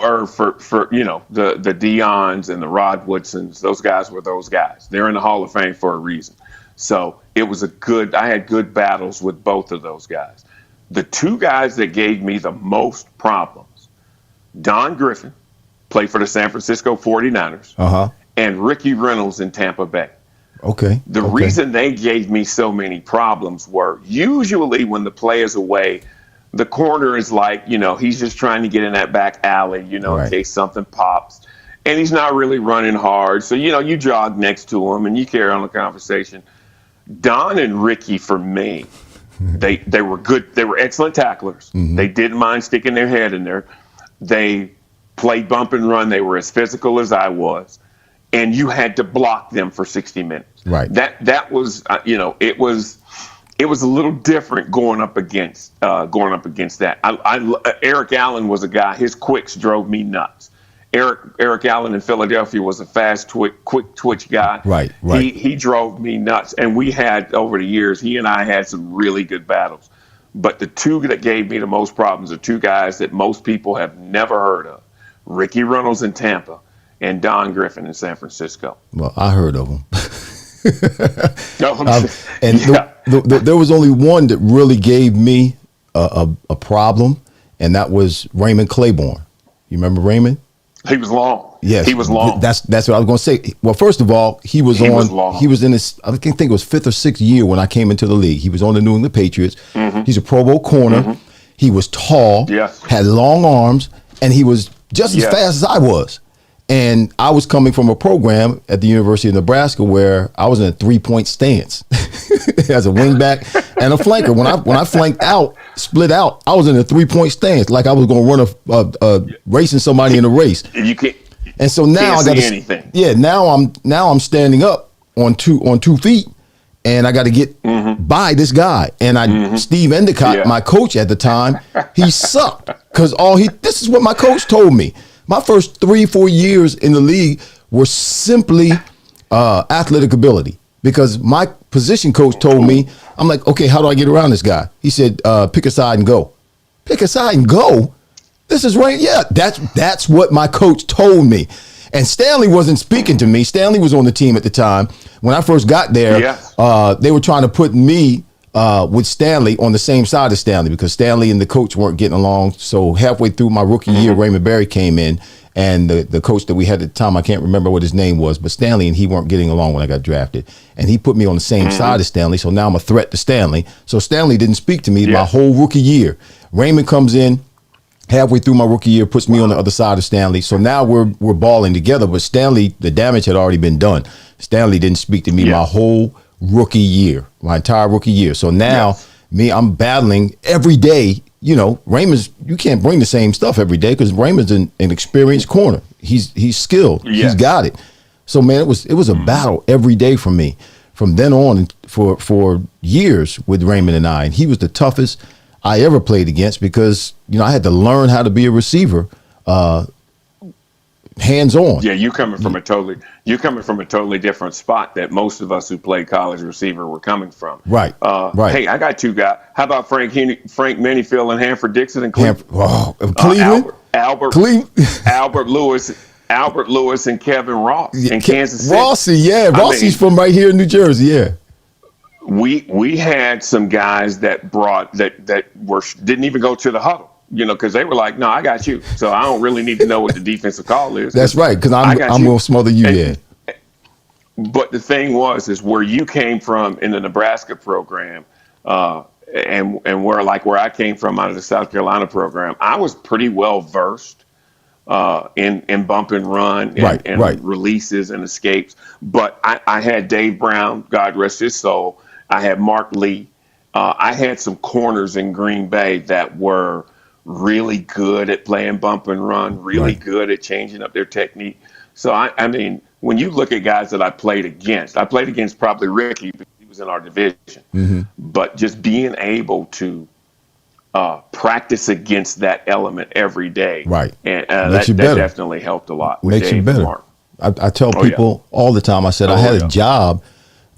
Irv, for the Deions and the Rod Woodsons, those guys were those guys. They're in the Hall of Fame for a reason. So it was I had good battles with both of those guys. The two guys that gave me the most problems, Don Griffin, played for the San Francisco 49ers, and Ricky Reynolds in Tampa Bay. Okay. The reason they gave me so many problems were usually when the play is away, the corner is like, he's just trying to get in that back alley, in case something pops. And he's not really running hard. So, you jog next to him and you carry on the conversation. Don and Ricky, for me, they were good. They were excellent tacklers. They didn't mind sticking their head in there. They played bump and run. They were as physical as I was. And you had to block them for 60 minutes. Right. That was, it was a little different going up against that. Eric Allen was a guy. His quicks drove me nuts. Eric Allen in Philadelphia was a fast, quick twitch guy. Right. He drove me nuts, and we had over the years. He and I had some really good battles. But the two that gave me the most problems are two guys that most people have never heard of: Ricky Reynolds in Tampa and Don Griffin in San Francisco. Well, I heard of them. And there was only one that really gave me a problem, and that was Raymond Claiborne. You remember Raymond? He was long. Yes, he was long. That's what I was going to say. Well, first of all, he was in his, I think it was 5th or 6th year when I came into the league. He was on the New England Patriots. He's a Pro Bowl corner. He was tall, had long arms, and he was just as fast as I was. And I was coming from a program at the University of Nebraska where I was in a 3-point stance as a wingback and a flanker. When I flanked out, split out, I was in a 3-point stance, like I was going to run a racing somebody in a race. You can't. And so now I got anything. Yeah, now I'm standing up on two feet, and I got to get by this guy. And Steve Endicott, my coach at the time, he sucked because this is what my coach told me. My first 3-4 years in the league were simply athletic ability, because my position coach told me, I'm like, okay, how do I get around this guy? He said, pick a side and go. Pick a side and go? This is right. Yeah, that's what my coach told me. And Stanley wasn't speaking to me. Stanley was on the team at the time. When I first got there, they were trying to put me with Stanley on the same side as Stanley, because Stanley and the coach weren't getting along. So halfway through my rookie year, Raymond Berry came in, and the coach that we had at the time, I can't remember what his name was, but Stanley and he weren't getting along when I got drafted. And he put me on the same side as Stanley. So now I'm a threat to Stanley. So Stanley didn't speak to me my whole rookie year. Raymond comes in halfway through my rookie year, puts me on the other side of Stanley. So now we're balling together, but Stanley, the damage had already been done. Stanley didn't speak to me my whole rookie year, my entire rookie year. So now I'm battling every day. You know, Raymond's, you can't bring the same stuff every day because Raymond's an experienced corner. He's skilled. He's got it. So man, it was a battle every day for me from then on for years with Raymond and I. And he was the toughest I ever played against, because, you know, I had to learn how to be a receiver, hands on. Yeah, you coming from a totally different spot that most of us who played college receiver were coming from. Right. Right. Hey, I got two guys. How about Frank Minifield and Hanford Dixon in Cleveland? Cleveland. Albert Lewis and Kevin Ross in Kansas City. Rossi's from right here in New Jersey. Yeah. We had some guys that didn't even go to the huddle, you know, because they were like, no, I got you. So I don't really need to know what the defensive call is. That's right, because I'm going to smother you. But the thing is where you came from in the Nebraska program, and where I came from out of the South Carolina program, I was pretty well versed in bump and run and releases and escapes. But I had Dave Brown, God rest his soul. I had Mark Lee. I had some corners in Green Bay that were really good at playing bump and run, really good at changing up their technique. So, I mean, when you look at guys that I played against probably Ricky, because he was in our division. But just being able to practice against that element every day. And that definitely helped a lot. Makes you better. I tell people all the time, I said, I had a job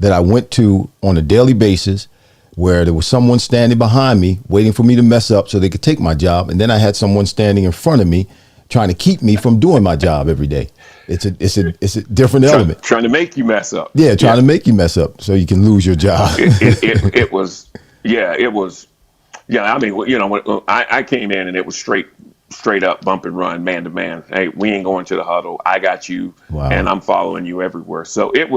that I went to on a daily basis where there was someone standing behind me waiting for me to mess up so they could take my job. And then I had someone standing in front of me trying to keep me from doing my job every day. It's a different element. Trying to make you mess up. Yeah, trying to make you mess up so you can lose your job. It was. I mean, you know, when I came in and it was straight up bump and run, man to man. Hey, we ain't going to the huddle. I got you, and I'm following you everywhere. So it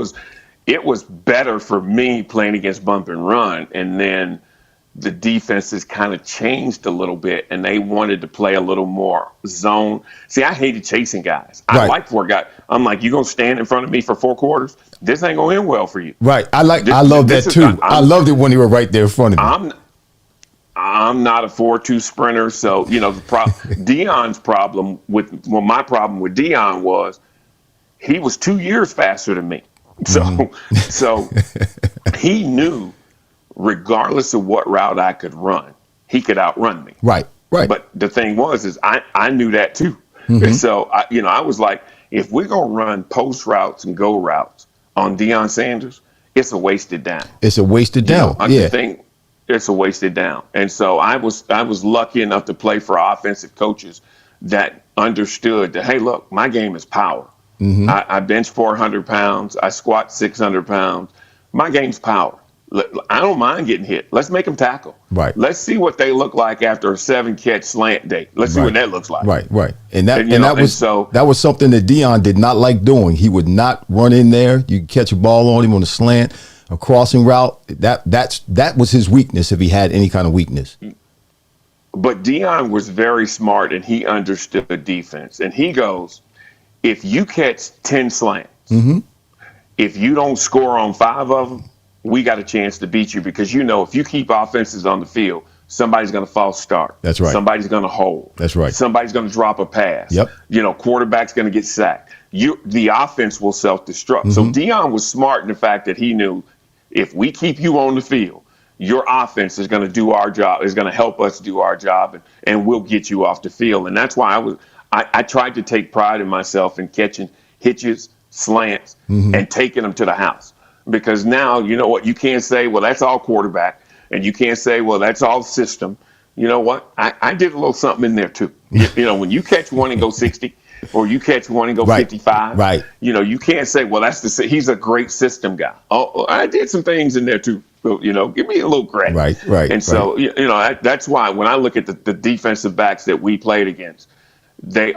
was better for me playing against bump and run, and then the defenses kind of changed a little bit, and they wanted to play a little more zone. See, I hated chasing guys. I like 4 guys. I'm like, you gonna stand in front of me for 4 quarters? This ain't gonna end well for you. Right. I love that too. I loved it when you were right there in front of me. I'm not a 4.2 sprinter, so you know Deion's problem my problem with Deion was he was 2 years faster than me. So he knew, regardless of what route I could run, he could outrun me. Right. But the thing is I knew that too. And so I was like, if we're gonna run post routes and go routes on Deion Sanders, it's a wasted down. It's a wasted down. It's a wasted down. And so I was lucky enough to play for offensive coaches that understood that, hey, look, my game is power. I bench 400 pounds. I squat 600 pounds. My game's power. I don't mind getting hit. Let's make them tackle. Right. Let's see what they look like after a 7-catch slant day. Let's see what that looks like. Right. And that was something that Deion did not like doing. He would not run in there. You catch a ball on him on a slant, a crossing route. That was his weakness if he had any kind of weakness. But Deion was very smart, and he understood the defense. And he goes, if you catch 10 slants, if you don't score on 5 of them, we got a chance to beat you, because if you keep offenses on the field, somebody's going to false start. That's right. Somebody's going to hold. That's right. Somebody's going to drop a pass. Yep. Quarterback's going to get sacked. The offense will self-destruct. So Deion was smart in the fact that he knew if we keep you on the field, your offense is going to do our job, is going to help us do our job, and we'll get you off the field. And that's why I tried to take pride in myself in catching hitches, slants, and taking them to the house. Because now, you know what, you can't say, well, that's all quarterback, and you can't say, well, that's all system. You know what? I did a little something in there too. You know, when you catch one and go 60, or you catch one and go 55, right? You know, you can't say, well, he's a great system guy. Oh, I did some things in there too. You know, give me a little credit. Right. And so, you know, that's why when I look at the defensive backs that we played against, they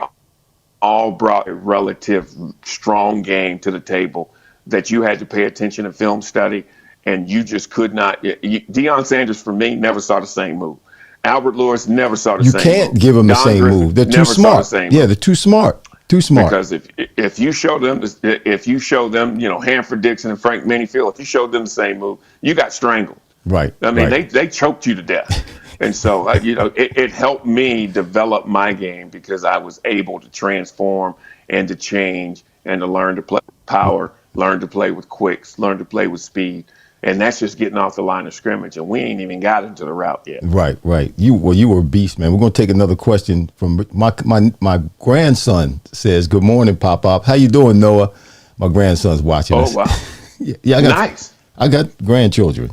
all brought a relative strong game to the table that you had to pay attention to film study, and you just could not. Deion Sanders, for me, never saw the same move. Albert Lewis never saw the same move. You can't give them the same move. They're too smart. Yeah, they're too smart. Too smart. Because if you show them, you know, Hanford Dixon and Frank Minifield, if you showed them the same move, you got strangled. Right. I mean, they choked you to death. And so, you know, it helped me develop my game because I was able to transform and to change and to learn to play with power, learn to play with quicks, learn to play with speed. And that's just getting off the line of scrimmage, and we ain't even got into the route yet. Right. You were a beast, man. We're gonna take another question from my grandson. Says, "Good morning, Pop. How you doing, Noah?" My grandson's watching us. Oh wow, yeah, nice. I got grandchildren.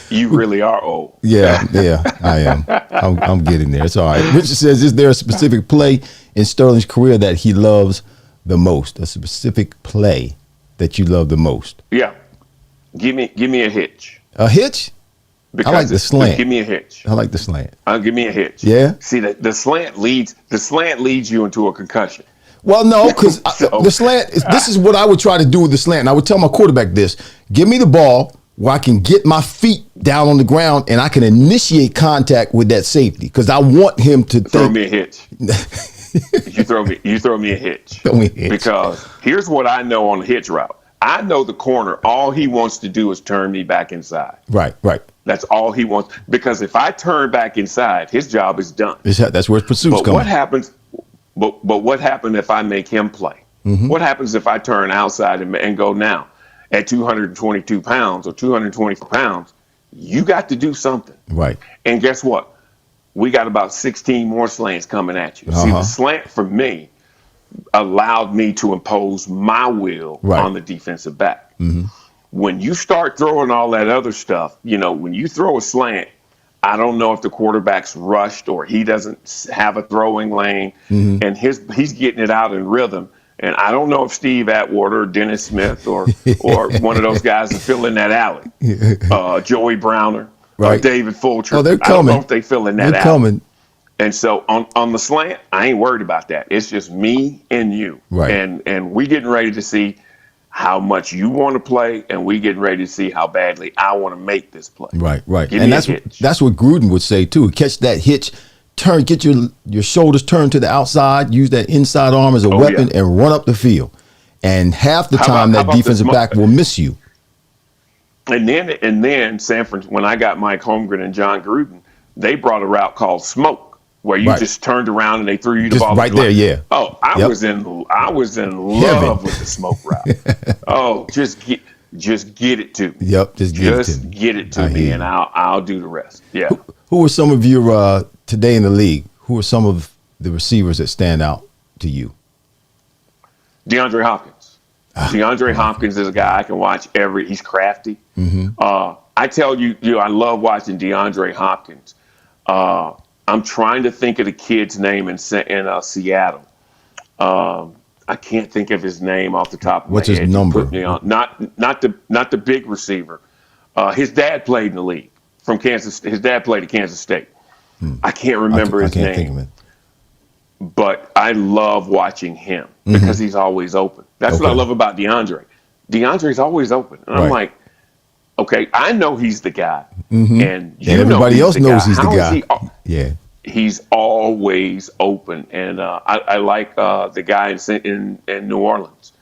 You really are old. Yeah, I am. I'm getting there. It's all right. Richard says, "Is there a specific play in Sterling's career that he loves the most? A specific play that you love the most?" Yeah. Give me a hitch. A hitch? Because I like the slant. Give me a hitch. I like the slant. Give me a hitch. Yeah. See, the slant leads you into a concussion. Well, no, because the slant, this is what I would try to do with the slant. And I would tell my quarterback this: give me the ball where I can get my feet down on the ground and I can initiate contact with that safety, because I want him to throw me a hitch. You throw me a hitch. Throw me a hitch. Because here's what I know on the hitch route. I know the corner, all he wants to do is turn me back inside. Right. That's all he wants. Because if I turn back inside, his job is done. That's where his pursuit's coming. What happens? But what happens if I make him play? Mm-hmm. What happens if I turn outside and go now at 222 pounds or 224 pounds? You got to do something. Right. And guess what? We got about 16 more slants coming at you. See, the slant for me allowed me to impose my will on the defensive back. Mm-hmm. When you start throwing all that other stuff, you know, when you throw a slant, I don't know if the quarterback's rushed or he doesn't have a throwing lane, and he's getting it out in rhythm. And I don't know if Steve Atwater or Dennis Smith or one of those guys is filling that alley. Joey Browner or David Fulcher. Oh, they're coming. I don't know if they fill in that alley. They're coming. And so on the slant, I ain't worried about that. It's just me and you. Right. And we getting ready to see how much you want to play, and we getting ready to see how badly I want to make this play. Right. Give and me a hitch. That's what Gruden would say too. Catch that hitch, get your shoulders turned to the outside, use that inside arm as a weapon, and run up the field. And half the time that defensive back will miss you. And then Sanford, when I got Mike Holmgren and John Gruden, they brought a route called smoke, where you just turned around and they threw you the ball right there. Yeah. Oh, I was in love with the smoke route. Oh, just get it to me. Yep, just get it to me, and I'll do the rest. Yeah. Who are some of your today in the league? Who are some of the receivers that stand out to you? DeAndre Hopkins. DeAndre Hopkins is a guy I can watch he's crafty. Mm-hmm. I tell you, I love watching DeAndre Hopkins. I'm trying to think of the kid's name in Seattle. I can't think of his name off the top of my head. What's his number? Put me on. Not the big receiver. His dad played in the league from Kansas. His dad played at Kansas State. I can't remember his name. I can't think of it. But I love watching him because he's always open. That's what I love about DeAndre. DeAndre's always open. And I'm like, okay, I know he's the guy. And everybody else knows he's the guy. He's always open. And I like the guy in New Orleans.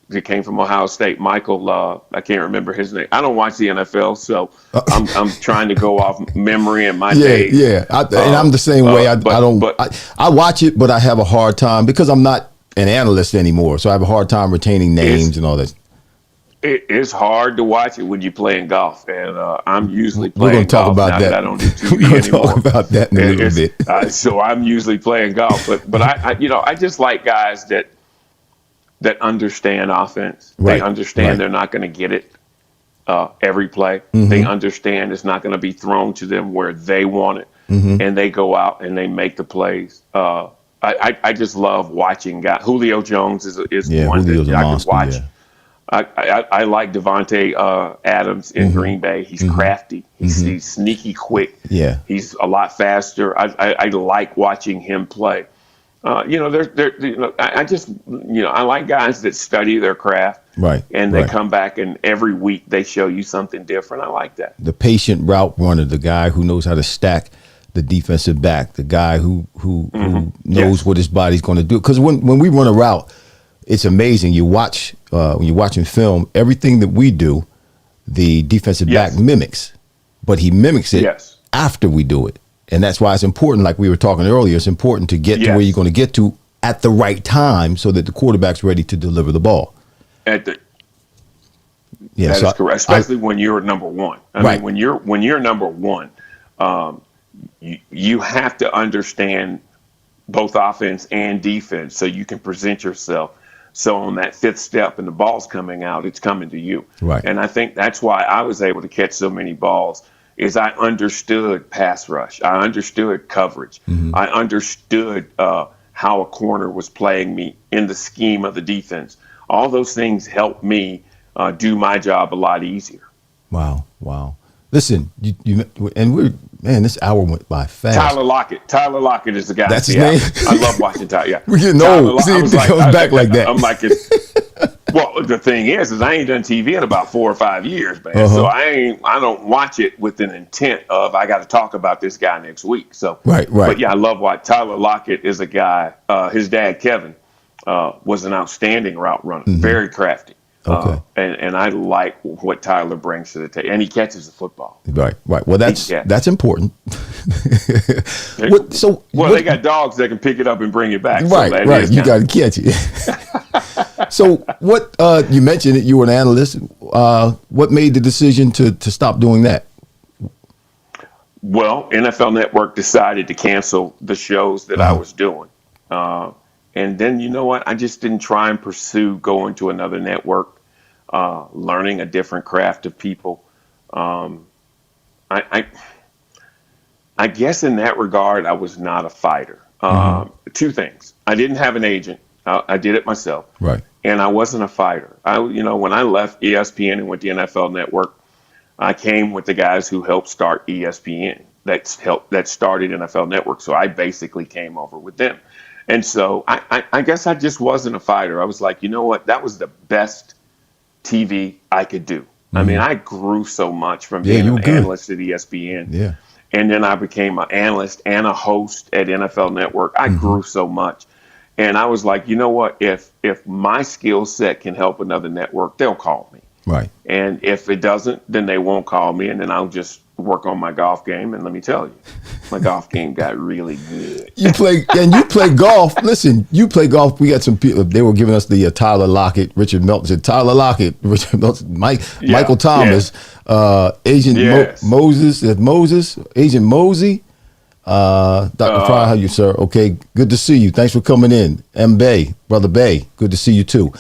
He came from Ohio State. Michael, I can't remember his name. I don't watch the NFL, so I'm trying to go off memory and my days. Yeah, and I'm the same way. I watch it, but I have a hard time because I'm not an analyst anymore, so I have a hard time retaining names and all that. It's hard to watch it when you're playing golf, and I'm usually We're going playing to talk golf about now that that. I don't do We're TV going to anymore. talk about that in a little bit. So I'm usually playing golf, but I just like guys that understand offense. They Right, understand right. they're not going to get it every play. They Mm-hmm. understand it's not going to be thrown to them where they want it, Mm-hmm. and they go out and they make the plays. I just love watching guys. Julio Jones is Yeah, one Julio's that a I could monster. watch. Yeah. I like Devontae Adams in Mm-hmm. Green Bay. He's Mm-hmm. crafty. Mm-hmm. He's sneaky quick. Yeah. He's a lot faster. I like watching him play. I just, I like guys that study their craft, Right. and they Right. come back and every week they show you something different. I like that. The patient route runner, the guy who knows how to stack the defensive back, the guy who knows Yes. what his body's going to do. Because when we run a route, it's amazing. You watch when you're watching film, everything that we do, the defensive Yes. back mimics, but he mimics it Yes. after we do it, and that's why it's important. Like we were talking earlier, it's important to get to where Yes. you're going to get to at the right time, so that the quarterback's ready to deliver the ball. At the, Yeah, that so is correct, especially when you're number one. I Right. mean, when you're number one, you have to understand both offense and defense so you can present yourself. So on that fifth step and the ball's coming out, it's coming to you. Right. And I think that's why I was able to catch so many balls is I understood pass rush. I understood coverage. Mm-hmm. I understood how a corner was playing me in the scheme of the defense. All those things helped me do my job a lot easier. Wow. Listen, this hour went by fast. Tyler Lockett is the guy. That's his Yeah, name? I love watching Tyler. Yeah. We're getting Tyler old. See, I was it comes back like that. I'm like, well, the thing is I ain't done TV in about 4 or 5 years, man. Uh-huh. So I don't watch it with an intent of I got to talk about this guy next week. So Right. But yeah, I love what Tyler Lockett is a guy. His dad Kevin was an outstanding route runner, very crafty. Okay. And I like what Tyler brings to the table, and he catches the football. Right. Well, that's important. They got dogs that can pick it up and bring it back. Right. You got to catch it. So, what you mentioned that you were an analyst. What made the decision to stop doing that? Well, NFL Network decided to cancel the shows that I was doing. And then, you know what? I just didn't try and pursue going to another network, learning a different craft of people. I guess in that regard, I was not a fighter. Two things. I didn't have an agent. I did it myself. Right. And I wasn't a fighter. When I left ESPN and went to NFL Network, I came with the guys who helped start ESPN that started NFL Network. So I basically came over with them. And so I guess I just wasn't a fighter. I was like, you know what? That was the best TV I could do. I mean, I grew so much from being an analyst at ESPN. Yeah. And then I became an analyst and a host at NFL Network. I grew so much. And I was like, you know what? If my skill set can help another network, they'll call me. Right. And if it doesn't, then they won't call me. And then I'll just work on my golf game. And let me tell you, my golf game got really good. You play golf. Listen, you play golf. We got some people. They were giving us the Tyler Lockett, Richard Melton said Tyler Lockett, Richard Melton, Michael Thomas, Agent Agent Mosey. Dr. Fryer, how you, sir? Okay, good to see you. Thanks for coming in. M. Bay, Brother Bay, good to see you too.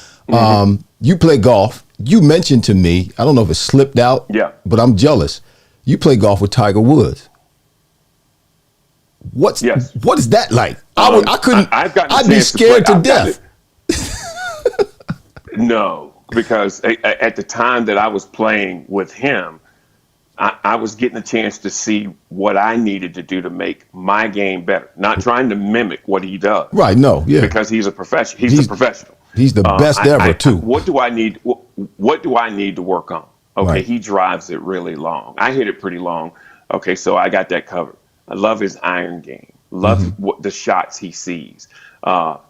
You play golf. You mentioned to me, I don't know if it slipped out, but I'm jealous. You play golf with Tiger Woods. What is that like? I couldn't. I'd be scared to death. No, because at the time that I was playing with him, I was getting a chance to see what I needed to do to make my game better. Not trying to mimic what he does. Right. No. Yeah. Because he's a professional. He's a professional. He's the best ever too. What do I need? What do I need to work on? Okay, Right. He drives it really long. I hit it pretty long. Okay, so I got that covered. I love his iron game. Love the shots he sees.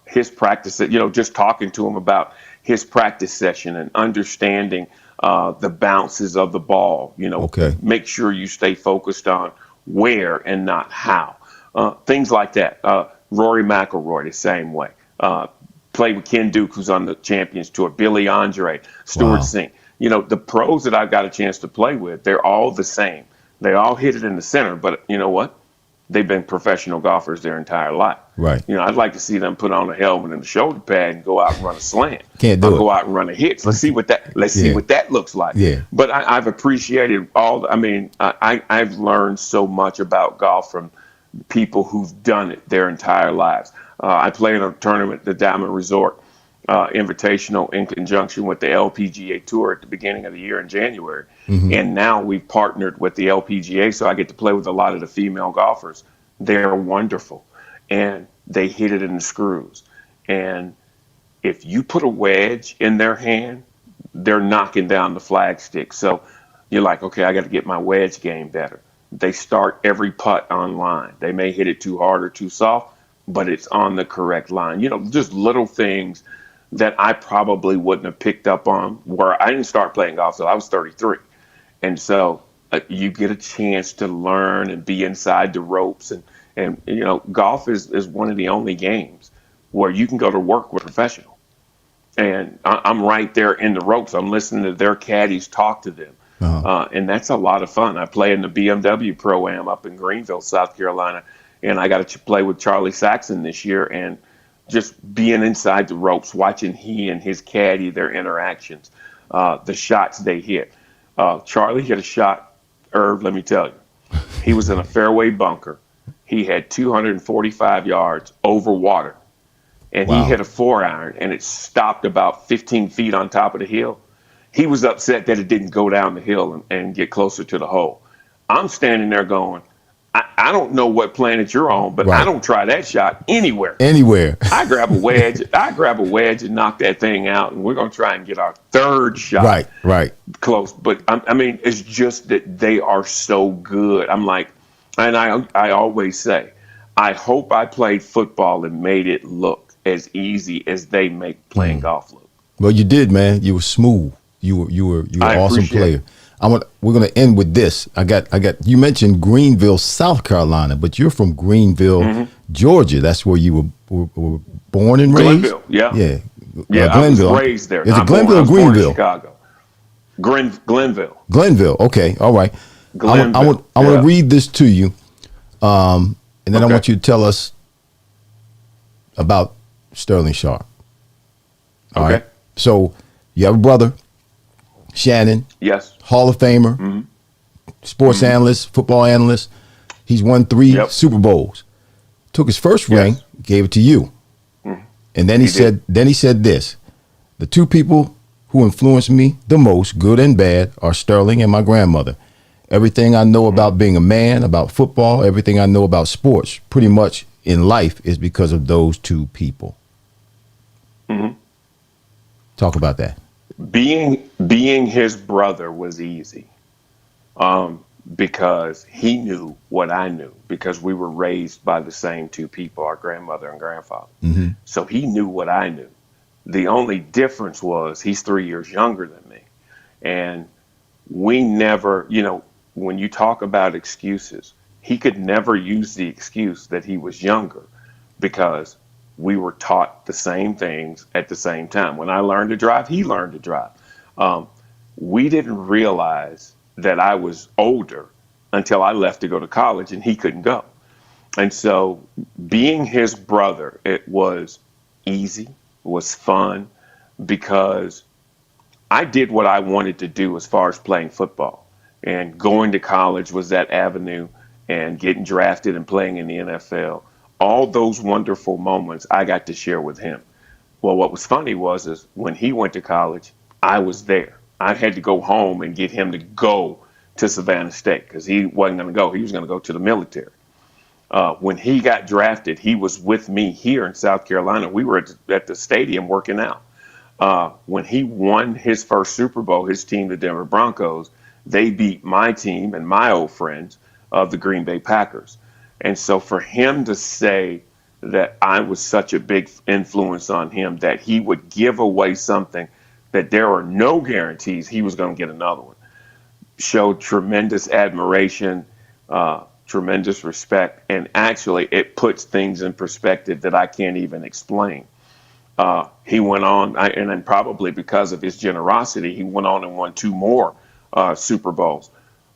His practice. Just talking to him about his practice session and understanding the bounces of the ball. Okay. Make sure you stay focused on where and not how. Things like that. Rory McIlroy the same way. Played with Ken Duke, who's on the Champions Tour. Billy Andre, Stuart Sink. The pros that I've got a chance to play with, they're all the same. They all hit it in the center, but you know what? They've been professional golfers their entire life. Right. I'd like to see them put on a helmet and a shoulder pad and go out and run a slant. Can't do or it. go out and run a hit. Let's see what that looks like. Yeah. But I've appreciated I've learned so much about golf from people who've done it their entire lives. I played in a tournament, the Diamond Resort Invitational, in conjunction with the LPGA Tour at the beginning of the year in January. And now we've partnered with the LPGA, so I get to play with a lot of the female golfers. They're wonderful, and they hit it in the screws. And if you put a wedge in their hand, they're knocking down the flagstick. So you're like, okay, I got to get my wedge game better. They start every putt online. They may hit it too hard or too soft, but it's on the correct line. Just little things that I probably wouldn't have picked up on, where I didn't start playing golf till I was 33. And so you get a chance to learn and be inside the ropes. And golf is one of the only games where you can go to work with a professional. And I'm right there in the ropes. I'm listening to their caddies talk to them. And that's a lot of fun. I play in the BMW Pro-Am up in Greenville, South Carolina. And I got to play with Charlie Saxon this year. And just being inside the ropes, watching he and his caddy, their interactions, the shots they hit. Charlie hit a shot, Irv, let me tell you. He was in a fairway bunker. He had 245 yards over water. And Wow. He hit a 4-iron, and it stopped about 15 feet on top of the hill. He was upset that it didn't go down the hill and get closer to the hole. I'm standing there going, I don't know what planet you're on, but Right. I don't try that shot anywhere. I grab a wedge and knock that thing out, and we're going to try and get our third shot Right. close. But it's just that they are so good. I'm like, and I always say, I hope I played football and made it look as easy as they make playing golf look. Well, you did, man. You were smooth. You were an awesome player. We're going to end with this. I got. You mentioned Greenville, South Carolina, but you're from Greenville, Georgia. That's where you were born and raised. Glenville, yeah. Glenville. I was raised there. Is it Glenville or Greenville? Chicago. Glenville. Glenville. Okay. All right. Glenville. I want to read this to you, and then I want you to tell us about Sterling Sharpe. All right. So you have a brother, Shannon. Yes. Hall of Famer, sports analyst, football analyst. He's won 3 Super Bowls. Took his first ring, gave it to you. And then he said this: the 2 people who influenced me the most, good and bad, are Sterling and my grandmother. Everything I know about being a man, about football, everything I know about sports, pretty much in life, is because of those 2 people. Talk about that. Being his brother was easy, because he knew what I knew, because we were raised by the same 2 people, our grandmother and grandfather. So he knew what I knew. The only difference was he's 3 years younger than me. And we never, when you talk about excuses, he could never use the excuse that he was younger, because we were taught the same things at the same time. When I learned to drive, he learned to drive. We didn't realize that I was older until I left to go to college and he couldn't go. And so being his brother, it was easy, was fun, because I did what I wanted to do as far as playing football. And going to college was that avenue, and getting drafted and playing in the NFL. All those wonderful moments I got to share with him. Well, what was funny is when he went to college, I was there. I had to go home and get him to go to Savannah State, because he wasn't going to go. He was going to go to the military. When he got drafted, he was with me here in South Carolina. We were at the stadium working out. When he won his first Super Bowl, his team, the Denver Broncos, they beat my team and my old friends of the Green Bay Packers. And so for him to say that I was such a big influence on him, that he would give away something that there are no guarantees he was going to get another one, showed tremendous admiration, tremendous respect. And actually, it puts things in perspective that I can't even explain. He went on, and then probably because of his generosity, he went on and won 2 more Super Bowls.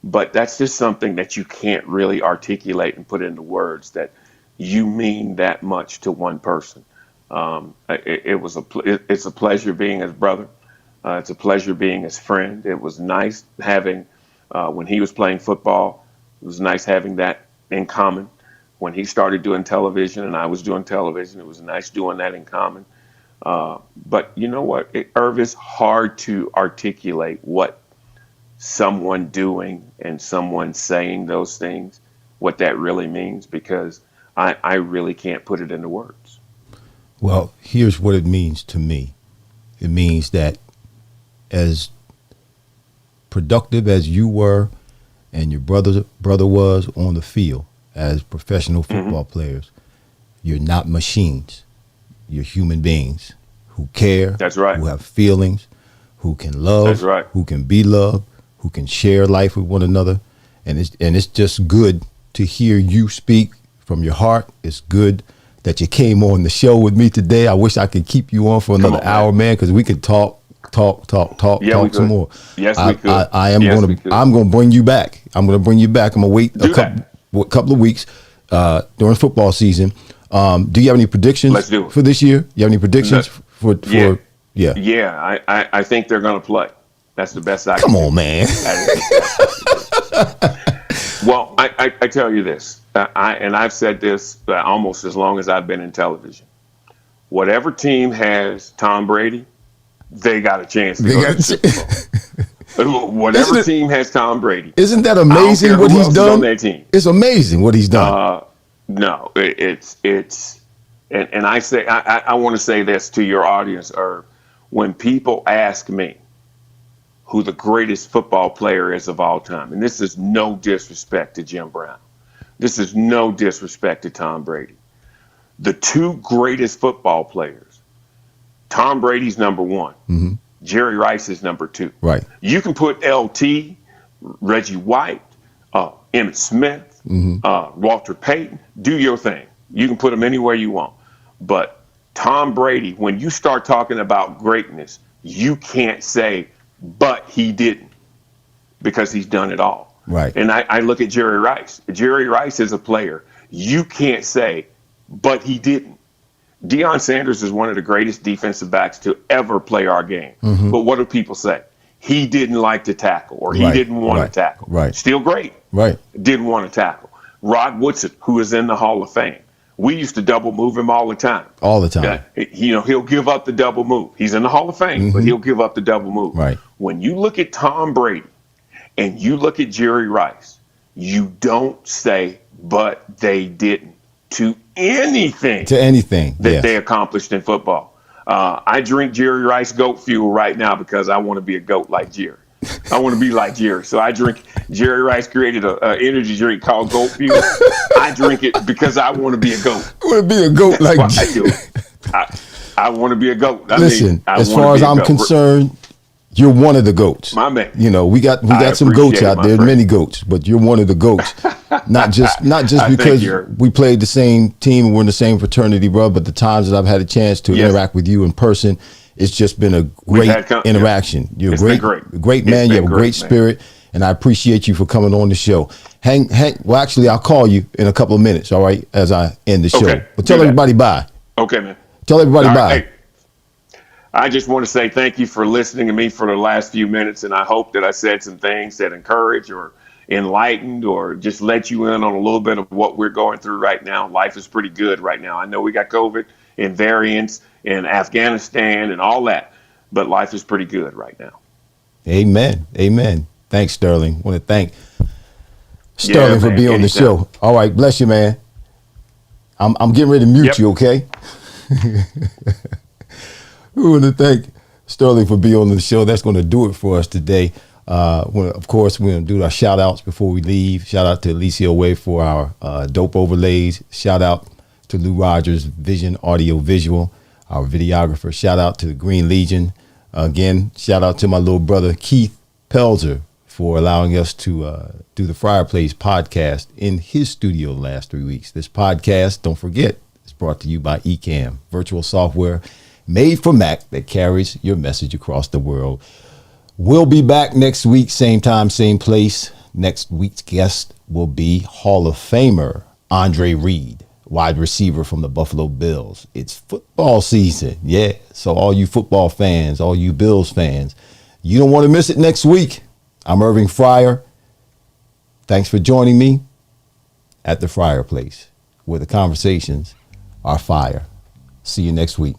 But that's just something that you can't really articulate and put into words, that you mean that much to one person. It's a pleasure being his brother. It's a pleasure being his friend. It was nice having, when he was playing football, it was nice having that in common. When he started doing television and I was doing television, it was nice doing that in common. But you know what, Irv, it's hard to articulate what someone doing and someone saying those things, what that really means, because I really can't put it into words. Well, here's what it means to me. It means that as productive as you were and your brother was on the field as professional football players, you're not machines. You're human beings who care, That's right. who have feelings, who can love, That's right. who can be loved, who can share life with one another. And it's just good to hear you speak from your heart. It's good that you came on the show with me today. I wish I could keep you on for another hour, man, because we could talk some more. Yes, we could. I'm going to bring you back. I'm going to bring you back. I'm going to wait a couple of weeks during football season. Do you have any predictions for this year? You have any predictions for yeah? Yeah, I think they're going to play. That's the best I can Come do. on, man. Well, I tell you this, and I've said this almost as long as I've been in television. Whatever team has Tom Brady, they got a chance to go to the Super Bowl. Whatever team has Tom Brady. Isn't that amazing what he's done? On their team. It's amazing what he's done. No, it's and I say I want to say this to your audience, or when people ask me who the greatest football player is of all time, and this is no disrespect to Jim Brown, this is no disrespect to Tom Brady. The 2 greatest football players, Tom Brady's number 1, Jerry Rice is number 2. Right. You can put LT, Reggie White, Emmitt Smith, Walter Payton, do your thing. You can put them anywhere you want. But Tom Brady, when you start talking about greatness, you can't say, but he didn't, because he's done it all. Right. And I look at Jerry Rice. Jerry Rice is a player. You can't say, but he didn't. Deion Sanders is one of the greatest defensive backs to ever play our game. But what do people say? He didn't like to tackle, or he didn't want to tackle. Right. Still great. Right. Didn't want to tackle. Rod Woodson, who is in the Hall of Fame. We used to double move him all the time. All the time. He'll give up the double move. He's in the Hall of Fame, but he'll give up the double move. Right. When you look at Tom Brady and you look at Jerry Rice, you don't say, but they didn't, to anything that they accomplished in football. I drink Jerry Rice goat fuel right now because I want to be a goat like Jerry. I want to be like Jerry. So I drink, Jerry Rice created an energy drink called Goat Fuel. I drink it because I want to be a goat. I want to be a goat like Jerry. I want to be a goat. Listen, as far as I'm concerned, you're one of the goats. My man. You know, we got some goats out there, many goats, but you're one of the goats. Not just because we played the same team and we're in the same fraternity, bro, but the times that I've had a chance to interact with you in person, it's just been a great interaction. You're a great man. You have a great spirit, and I appreciate you for coming on the show. Well, actually, I'll call you in a couple of minutes, all right, as I end the show. Okay, but tell everybody bye. Okay, man. Tell everybody bye. Hey, I just want to say thank you for listening to me for the last few minutes, and I hope that I said some things that encourage or enlightened or just let you in on a little bit of what we're going through right now. Life is pretty good right now. I know we got COVID and variants in Afghanistan and all that, but life is pretty good right now. Amen. Thanks, Sterling. I want to thank Sterling for being on the show. All right, bless you, man. I'm getting ready to mute you, okay? We want to thank Sterling for being on the show. That's going to do it for us today. Of course, we're going to do our shout outs before we leave. Shout out to Alicia Way for our dope overlays. Shout out to Lou Rogers, Vision Audio Visual, our videographer. Shout out to the Green Legion. Again, shout out to my little brother, Keith Pelzer, for allowing us to do the Fireplace podcast in his studio the last 3 weeks. This podcast, don't forget, is brought to you by Ecamm, virtual software made for Mac that carries your message across the world. We'll be back next week, same time, same place. Next week's guest will be Hall of Famer Andre Reed, wide receiver from the Buffalo Bills. It's football season. Yeah. So all you football fans, all you Bills fans, you don't want to miss it next week. I'm Irving Fryer. Thanks for joining me at the Fryer Place, where the conversations are fire. See you next week.